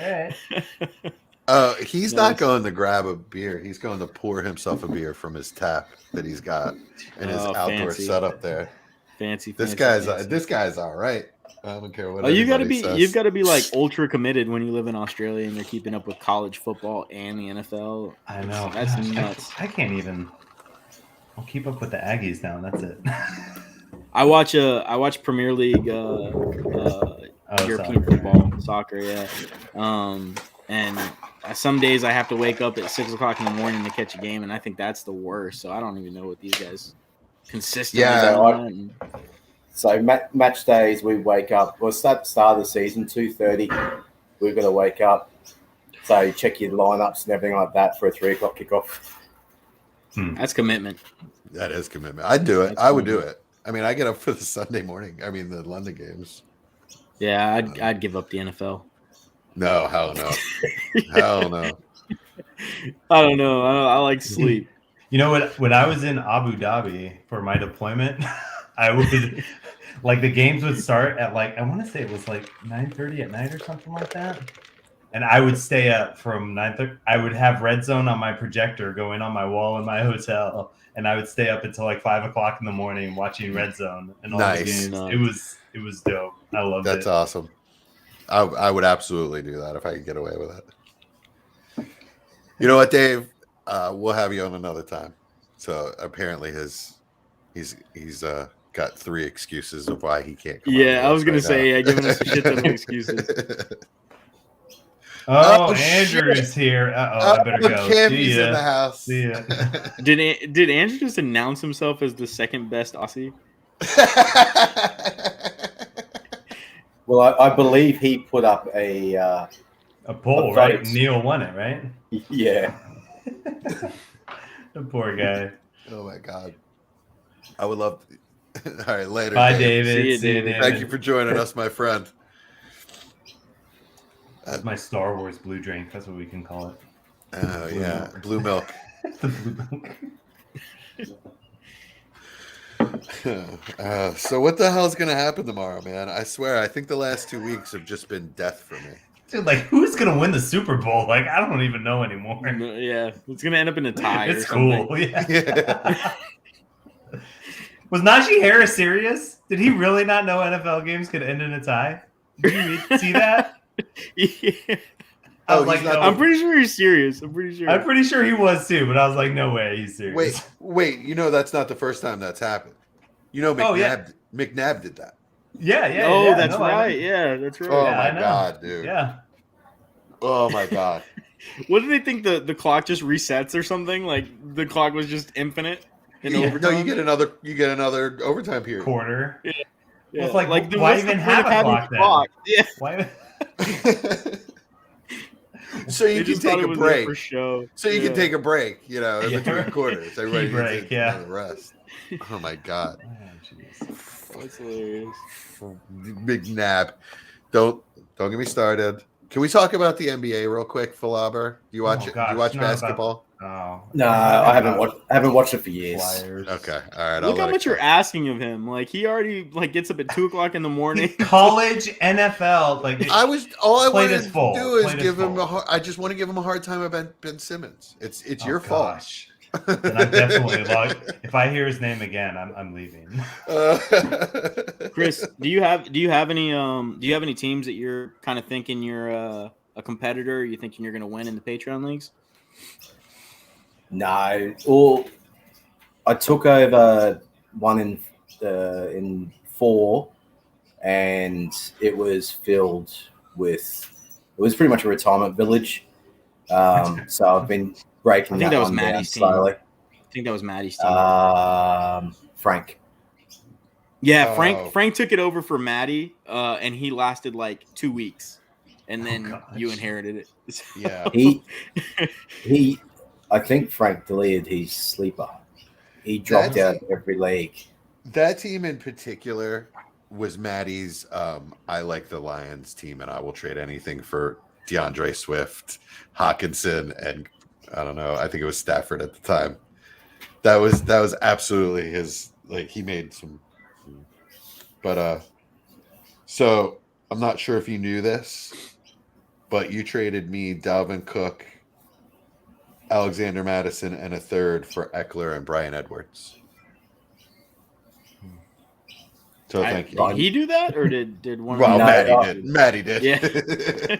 All right. He's not going to grab a beer. He's going to pour himself a beer from his tap that he's got in his outdoor setup there. Fancy. This guy's all right. I don't care what. You've got to be like ultra committed when you live in Australia and you're keeping up with college football and the NFL. I know. That's nuts. I can't even. I'll keep up with the Aggies now. That's it. I watch Premier League European football, soccer, yeah. And some days I have to wake up at 6 o'clock in the morning to catch a game, and I think that's the worst. So I don't even know what these guys consistently do. So match days, we wake up. Well, it's at the start of the season, 2:30. We've got to wake up So check your lineups and everything like that for a 3 o'clock kickoff. That's commitment. That is commitment. I'd do it. That's I would do commitment. it. I mean, I get up for the Sunday morning. I mean, the London games. Yeah, I'd give up the NFL. No, hell no. Hell no. I don't know. I like sleep. You know what? When I was in Abu Dhabi for my deployment, I would like the games would start at like I want to say it was like 9:30 at night or something like that, and I would stay up from 9:30. I would have Red Zone on my projector going on my wall in my hotel, and I would stay up until like 5 o'clock in the morning watching Red Zone and all the Nice. games. It was dope. I loved it. That's awesome. I would absolutely do that if I could get away with it. You know what, Dave? We'll have you on another time. So apparently he's got 3 excuses of why he can't come Yeah, on I was gonna right say, now. yeah, giving us a shit ton of excuses. Oh, shit. Andrew's here. I better go. Campy's See ya. in the house. See ya. Did Andrew just announce himself as the second best Aussie? Well, I believe he put up a poll, A right? vote. Neil won it, right? yeah. The poor guy. Oh my god. I would love to. All right, later. Bye, Dave. David. See you, David. Thank you for joining us, my friend. That's my Star Wars blue drink. That's what we can call it. Oh yeah, blue milk. The blue milk. So what the hell's gonna happen tomorrow, man? I swear, I think the last 2 weeks have just been death for me. Dude, like, who's gonna win the Super Bowl? Like, I don't even know anymore. Yeah, it's gonna end up in a tie. It's or something. cool. Yeah. Yeah. Was Najee Harris serious? Did he really not know NFL games could end in a tie? Did you see that? Yeah. I was Oh, like, he's not- no. I'm pretty sure he's serious. I'm pretty sure he was too, but I was like, no way, he's serious. Wait. You know that's not the first time that's happened. You know, Oh, yeah. McNabb did that. Yeah. Oh, yeah, that's no, I know. right. Yeah, that's right. Oh Yeah, I my know. god, dude. Yeah. Oh my god. What do they think the clock just resets or something? Like the clock was just infinite in Yeah. overtime? No, you get another overtime period. Quarter. Yeah. Well, it's like, then why what's the even point have of a having clock the then? clock? Yeah. Why? So you They can just thought take it a was there break. for show. So you Yeah. can take a break, you know, in Yeah. between quarters. Everybody Tea break, needs to yeah. have a rest. Oh my god. Oh, jeez. That's hilarious. McNabb. Don't get me started. Can we talk about the NBA real quick, Falaber? Do you watch Oh, it? gosh, Do you watch not about- basketball? Oh. No, I haven't watched it for years. Flyers. Okay. All right. Look how much you're asking of him. Like he already gets up at 2:00 in the morning. College NFL, like I wanted Plate to is full. do is Plate is give him full. I just want to give him a hard time about Ben Simmons. It's oh, your fault. gosh. Then I'm definitely like, if I hear his name again, I'm leaving. Chris, do you have any teams that you're kind of thinking you're a competitor? You thinking you're going to win in the Patreon leagues? No. Well, I took over one in 4, and it was filled with. It was pretty much a retirement village. So I've been breaking. I think that was one down Maddie's team. slowly. I think that was Maddie's team. Frank. Yeah, Oh. Frank took it over for Maddie, and he lasted like 2 weeks, and then gosh. you inherited it. Yeah. He. I think Frank deleted his sleeper. He dropped out of every league. That team in particular was Maddie's I like the Lions team and I will trade anything for DeAndre Swift, Hawkinson, and I don't know, I think it was Stafford at the time. That was absolutely his, like, he made some, but so I'm not sure if you knew this, but you traded me Dalvin Cook, Alexander Madison, and a third for Eckler and Brian Edwards. So thank you. Did he do that, or did one? Well, No, Maddie did. Yeah.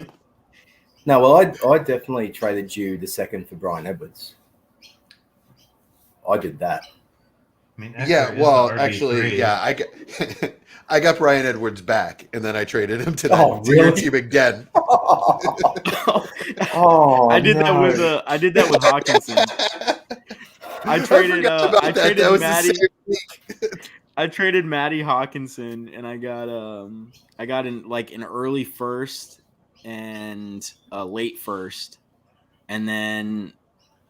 No, well, I definitely traded you the second for Brian Edwards. I did that. I mean, Yeah, Eckler is well, the actually, RB3. yeah, I got Brian Edwards back, and then I traded him to that Oh, to your really? team again. Oh, I did that no. with Hawkinson. I traded forgot about that. That was the Maddie. same week. I traded Maddie Hawkinson, and I got in like an early first and a late first. And then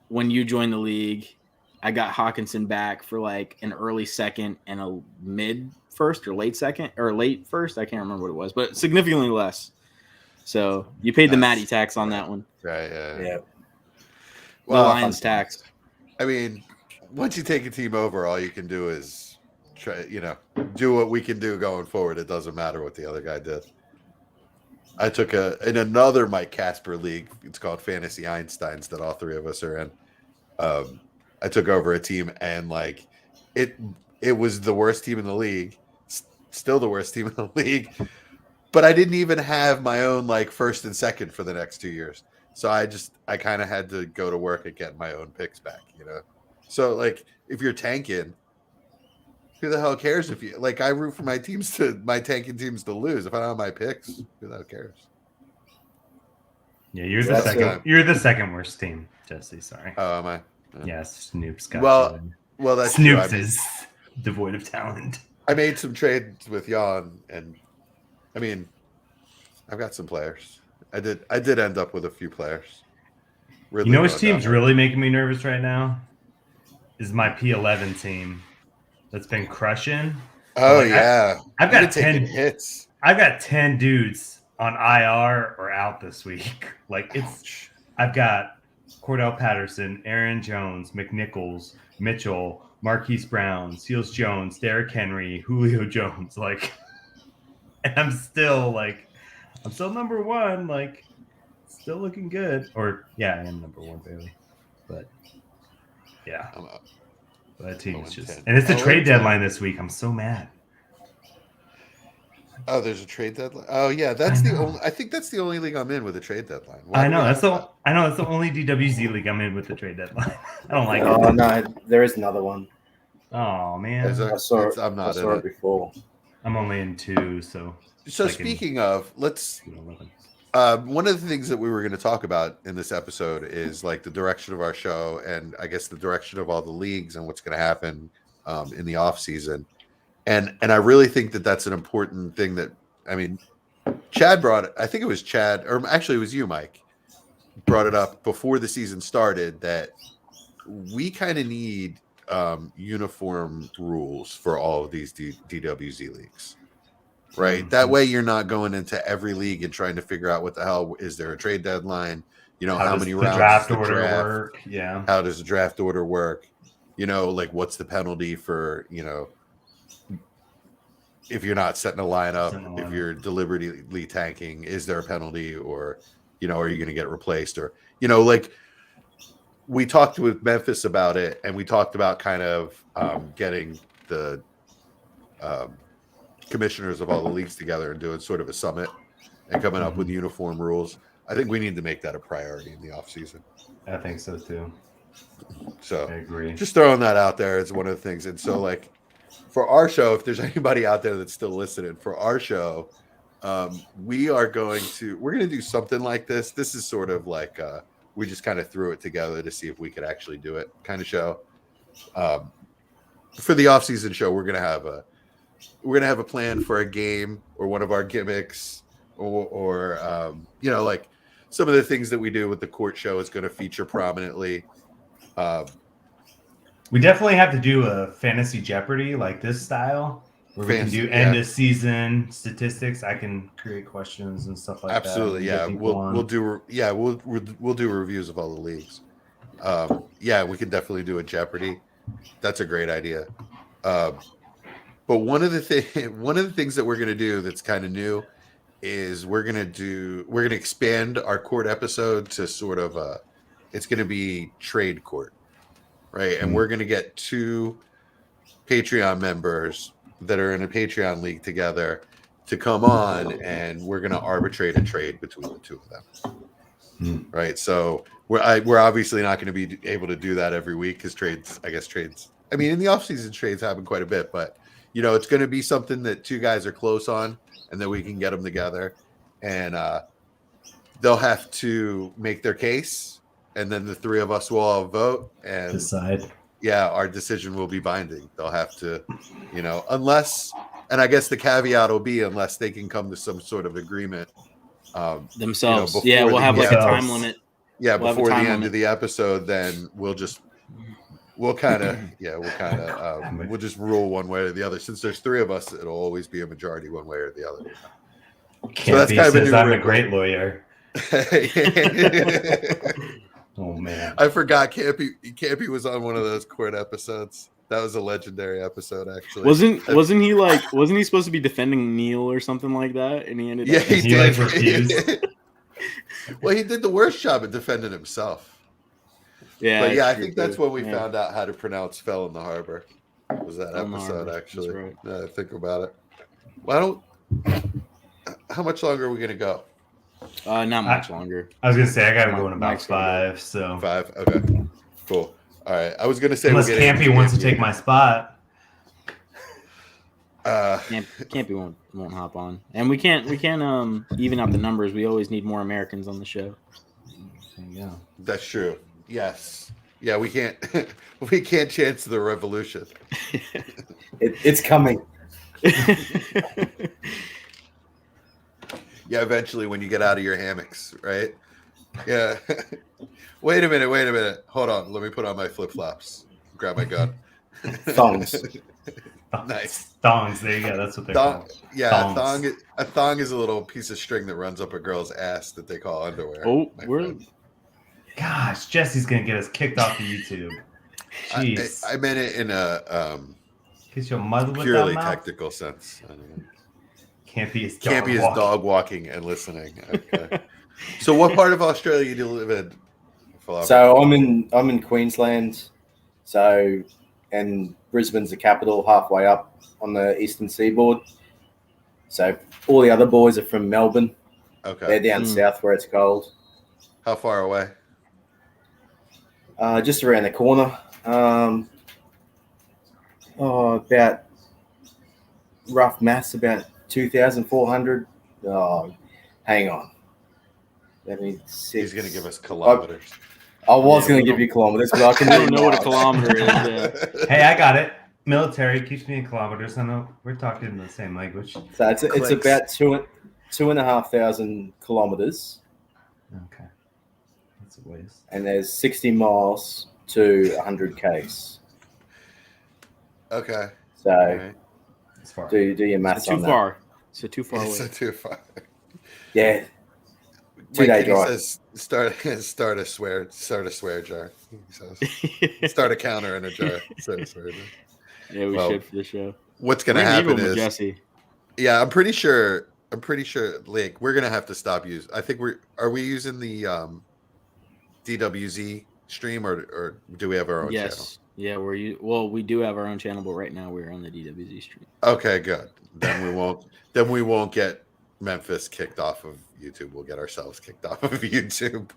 when you joined the league, I got Hawkinson back for like an early second and a mid first or late second or late first. I can't remember what it was, but significantly less. So you paid the Matty tax on that one. Right. Yeah. Yeah. The Lions tax. I mean, once you take a team over, all you can do is try, do what we can do going forward. It doesn't matter what the other guy did. I took in another Mike Casper league. It's called Fantasy Einsteins that all three of us are in. I took over a team and like it was the worst team in the league, still the worst team in the league. But I didn't even have my own like first and second for the next 2 years. So I kind of had to go to work at getting my own picks back, So like if you're tanking, who the hell cares if you like? I root for my tanking teams to lose. If I don't have my picks, who the hell cares? Yeah, you're the second. You're the second worst team, Jesse. Sorry. Oh, am I? Yeah, Snoop's got well, that's Snoop's true. is devoid of talent. I made some trades with Jan, and I mean, I've got some players. I did end up with a few players. Really, you know which team's really making me nervous right now? Is my P11 team that's been crushing. Oh, like, yeah. I've got 10 hits. I've got 10 dudes on IR or out this week. Like I've got Cordell Patterson, Aaron Jones, McNichols, Mitchell, Marquise Brown, Seals Jones, Derrick Henry, Julio Jones. Like, and I'm still number one. Like, still looking good. Or yeah, I am number one barely. But yeah, that team is just, and it's a trade deadline this week. I'm so mad. Oh, there's a trade deadline. Oh yeah, I think that's the only league I'm in with a trade deadline. I know that's the only DWZ league I'm in with the trade deadline. I don't like it. Oh no, there is another one. Oh man, I saw it before. I'm only in 2, so. So speaking of, let's. One of the things that we were going to talk about in this episode is like the direction of our show, and I guess the direction of all the leagues and what's going to happen in the off season. And I really think that that's an important thing that, I mean, Chad brought it. I think it was Chad, or actually it was you, Mike, brought it up before the season started that we kind of need uniform rules for all of these DWZ leagues, right? Mm-hmm. That way you're not going into every league and trying to figure out what the hell, is there a trade deadline? How many rounds draft order work? Yeah. How does the draft order work? Like what's the penalty for, if you're not setting a lineup, if you're deliberately tanking, is there a penalty, or, are you going to get replaced, or, like we talked with Memphis about it, and we talked about kind of getting the commissioners of all the leagues together and doing sort of a summit and coming up with uniform rules. I think we need to make that a priority in the off season. I think so too. So I agree. Just throwing that out there is one of the things. And so like, for our show, if there's anybody out there that's still listening, for our show, we're going to do something like this. This is sort of like we just kind of threw it together to see if we could actually do it kind of show. For the off-season show, we're gonna have a plan for a game or one of our gimmicks, or like some of the things that we do with the court show is going to feature prominently. We definitely have to do a fantasy Jeopardy like this style, where we can do end of season statistics. I can create questions and stuff like Absolutely, that. Absolutely, we'll do reviews of all the leagues. We can definitely do a Jeopardy. That's a great idea. But one of the things that we're gonna do that's kind of new is we're gonna expand our court episode to sort of it's gonna be trade court. Right. And we're going to get 2 Patreon members that are in a Patreon league together to come on, and we're going to arbitrate a trade between the 2 of them. Right. So we're obviously not going to be able to do that every week because trades, I mean, in the offseason, trades happen quite a bit, but it's going to be something that 2 guys are close on, and then we can get them together, and they'll have to make their case. And then the 3 of us will all vote and decide. Yeah, our decision will be binding. They'll have to, unless, and I guess the caveat will be unless they can come to some sort of agreement themselves. before We'll have like a themselves. time limit. Yeah, We'll have a before the time end limit. of the episode, then we'll just we'll just rule one way or the other. Since there's three of us, it'll always be a majority one way or the other. Campy kind of a says new I'm a wrinkle. great lawyer. Oh man, I forgot Campy was on one of those court episodes. That was a legendary episode, actually. Wasn't he supposed to be defending Neil or something like that? And he ended up he He, did. like, refused. Well, he did the worst job at defending himself. Yeah, But yeah, I true, think that's too. when we Yeah. found out how to pronounce "fell in the harbor." Was that Fell in the episode harbor, actually? that's right. Now that I think about it. Well, how much longer are we gonna go? Not much longer. I was gonna say I gotta go in about Mike's gotta 5. So 5. Okay, cool. All right. I was gonna say unless we'll get Campy into wants to Campy. take my spot. Campy won't hop on, and we can't even out the numbers. We always need more Americans on the show. There you go. That's true. Yes. Yeah, we can't we can't chance the revolution. It's coming. Yeah, eventually when you get out of your hammocks, right? Yeah. Wait a minute. Hold on. Let me put on my flip-flops. Grab my gun. Thongs. Nice. Thongs. There you go. That's what they're Thong, called. yeah, Thongs. a thong is a little piece of string that runs up a girl's ass that they call underwear. Oh, my we're friend. Gosh, Jesse's gonna get us kicked off of YouTube. Jeez. I meant it in a Kiss your mother with purely that mouth. technical sense. I don't know. Campy is Can't be dog dog walking and listening. Okay. So, what part of Australia do you live in? Philip? So I'm in Queensland. So, and Brisbane's the capital, halfway up on the eastern seaboard. So all the other boys are from Melbourne. Okay. They're down south where it's cold. How far away? Just around the corner. About rough maths, about 2,400. Oh, hang on. That means six. He's going to give us kilometers. I was Yeah, going we to give you kilometers, but I can I do don't know what a miles. kilometer is. Yeah. Hey, I got it. Military keeps me in kilometers. I know we're talking the same language. So it's Clicks. about 2,500 kilometers, Okay. That's a ways. and there's 60 miles to 100 k's. Okay. So All right. As far. do your maths Too on that. far. So too far It's away. too far. Yeah, Mike 2-day Kenny drive. says start a swear jar. He says start a counter in a jar. Start a swear jar. Yeah, we Well, should for the show. What's going to We're gonna happen leave 'em with is Jesse. yeah, I'm pretty sure like we're going to have to stop using. I think are we using the DWZ stream or do we have our own channel? Yes. Yeah, we do have our own channel, but right now we're on the DWZ stream. Okay, good. Then we won't get Memphis kicked off of YouTube. We'll get ourselves kicked off of YouTube.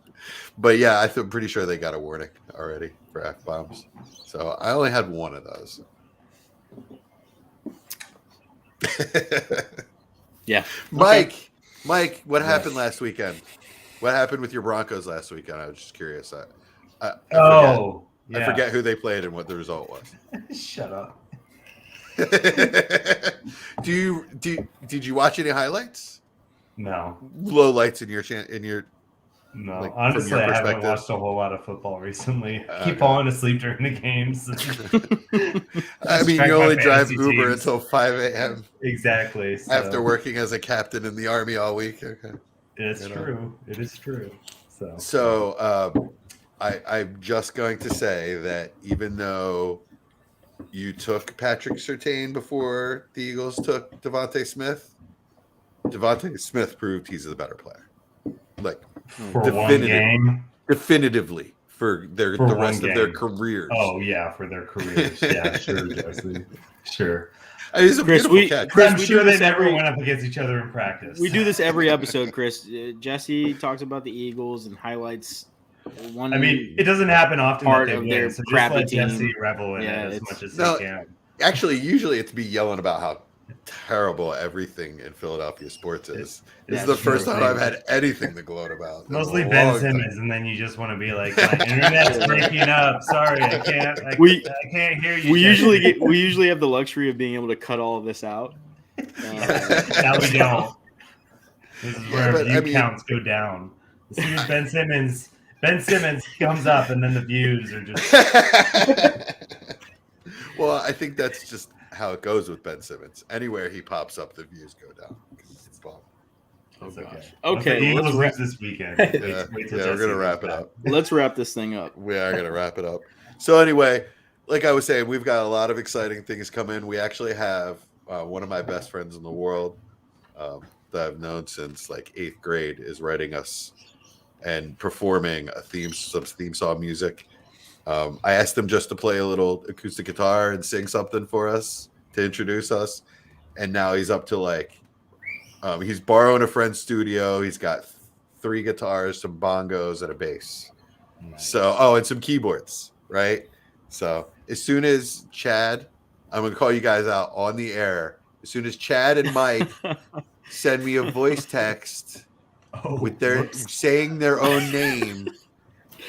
But yeah, I'm pretty sure they got a warning already for F-bombs. So I only had one of those. Yeah. Mike, what happened last weekend? What happened with your Broncos last weekend? I was just curious. I forget who they played and what the result was. Shut up. Did you watch any highlights? No. Low lights in your No, like, from honestly, your I haven't perspective? watched a whole lot of football recently. I Okay. keep falling asleep during the games. I mean, Track you my only drive fantasy Uber teams. until 5 a.m. Exactly. So after working as a captain in the Army all week. Okay. It's you know. true. It is true. So I'm just going to say that even though you took Patrick Surtain before the Eagles took Devontae Smith proved he's the better player. Like for one definitive- game. definitively for the one rest of their game. careers. Oh yeah, for their careers. Yeah, sure, Jesse. Sure. It's a Chris, beautiful catch. Chris, I'm we sure do they this never every- went up against each other in practice. We do this every episode, Chris. Jesse talks about the Eagles and highlights one. I mean, it doesn't happen often Part that they of win, their so just crappy let team. Jesse revel in Yeah, it as it's- much as No, he can. Actually, usually it's me yelling about how terrible everything in Philadelphia sports is. This is the That's first true. time I've had anything to gloat about. in a Mostly long Ben time. Simmons, and then you just want to be like, my internet's breaking up. Sorry, I can't. I can't hear you. We Jesse." usually have the luxury of being able to cut all of this out. Now we don't. This is Yeah, where but, view I mean- counts go down. As soon as Ben Simmons comes up, and then the views are just Well, I think that's just how it goes with Ben Simmons. Anywhere he pops up, the views go down. It's fun. Oh, That's gosh. Once Okay, the let's Eagles wrap, lose this weekend. Yeah, Wait till yeah, we're Jesse gonna comes wrap it back. up. let's wrap this thing up. We are gonna wrap it up. So anyway, like I was saying, we've got a lot of exciting things coming. We actually have one of my best friends in the world that I've known since like 8th grade is writing us and performing some theme song music. I asked him just to play a little acoustic guitar and sing something for us to introduce us, and now he's up to like he's borrowing a friend's studio. He's got 3 guitars, some bongos, and a bass. Nice. So, and some keyboards, right? So, as soon as Chad, I'm going to call you guys out on the air. As soon as Chad and Mike send me a voice text with their whoops. saying their own name,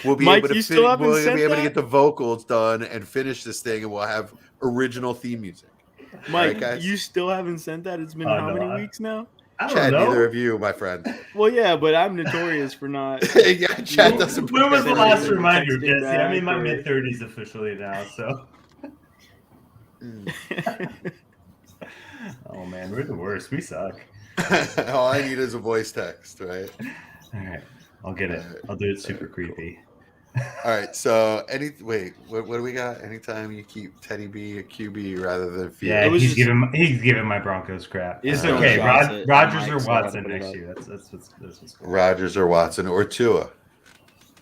we'll be Mike, able to you still haven't we'll sent be able to that? get the vocals done and finish this thing, and we'll have original theme music. Mike, right, guys? you still haven't sent that? It's been how many weeks now? I don't Chad, know. neither of you, my friend. Well, yeah, but I'm notorious for not. Yeah, Chad doesn't. When was the Send last it in, reminder, text it Jesse? I'm in my back, or- mid-30s officially now, so. Oh man, we're the worst. We suck. All I need is a voice text, right? All right, I'll get it. I'll do it super creepy. All right. So, what do we got? Anytime you keep Teddy B a QB rather than Field. Yeah, It was he's just- giving my Broncos crap. He's It's throwing okay. shots at Rodgers Mike, or so I had to Watson put it next up. year. That's what's cool. Rodgers or Watson or Tua,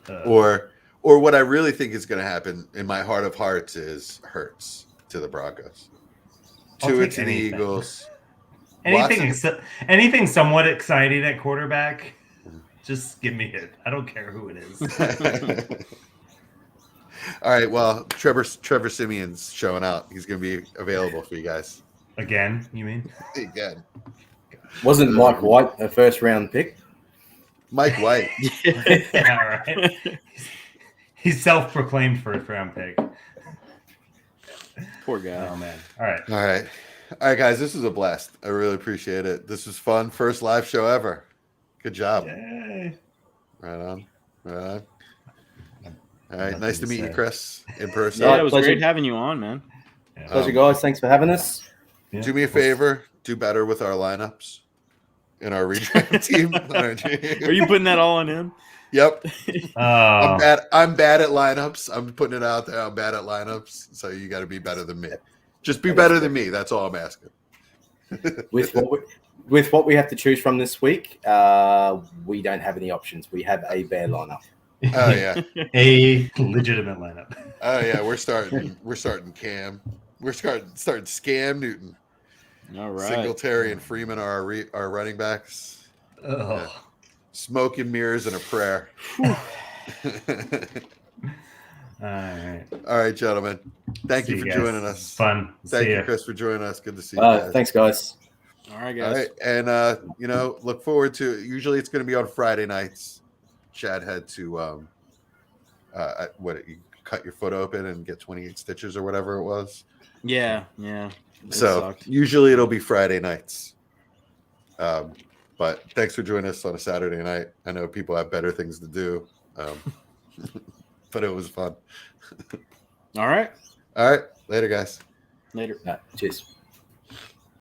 Uh, or what I really think is going to happen in my heart of hearts is Hurts to the Broncos, I'll Tua take to the anything. Eagles. anything somewhat exciting at quarterback. Just give me it. I don't care who it is. All right. Well, Trevor Simeon's showing out. He's going to be available for you guys Again, you mean? again. Wasn't Mike White a first round pick? Mike White. Yeah, right. He's self-proclaimed first round pick. Poor guy. Oh man. All right. All right. All right, guys. This was a blast. I really appreciate it. This was fun. First live show ever. Good job. Yay. Right on. Right on. All right. Nothing Nice to to meet you, say. Chris, in person. Yeah, it was Pleasure. great having you on, man. Yeah. Pleasure, guys. Thanks for having us. Yeah. Do me a favor. Do better with our lineups in our redraft team. Are you putting that all on him? Yep. Oh, I'm bad at lineups. I'm putting it out there. I'm bad at lineups. So you got to be better than me. Just be better than me. That's all I'm asking. With what we have to choose from this week, we don't have any options. We have a bare lineup. Oh yeah. a legitimate lineup. Oh yeah. We're starting Cam. We're starting Scam Newton. All right. Singletary and Freeman are our running backs. Oh. Smoke and mirrors and a prayer. All right. All right, gentlemen. Thank you See for guys. joining us. Fun. Thank See you, ya. Chris, for joining us. Good to see you guys. Thanks, guys. All right, All guys. right, and look forward to. Usually, it's going to be on Friday nights. Chad had to you cut your foot open and get 28 stitches or whatever it was. Yeah. It So sucked. usually it'll be Friday nights. But thanks for joining us on a Saturday night. I know people have better things to do, but it was fun. All right. All right, later, guys. Later. Cheers.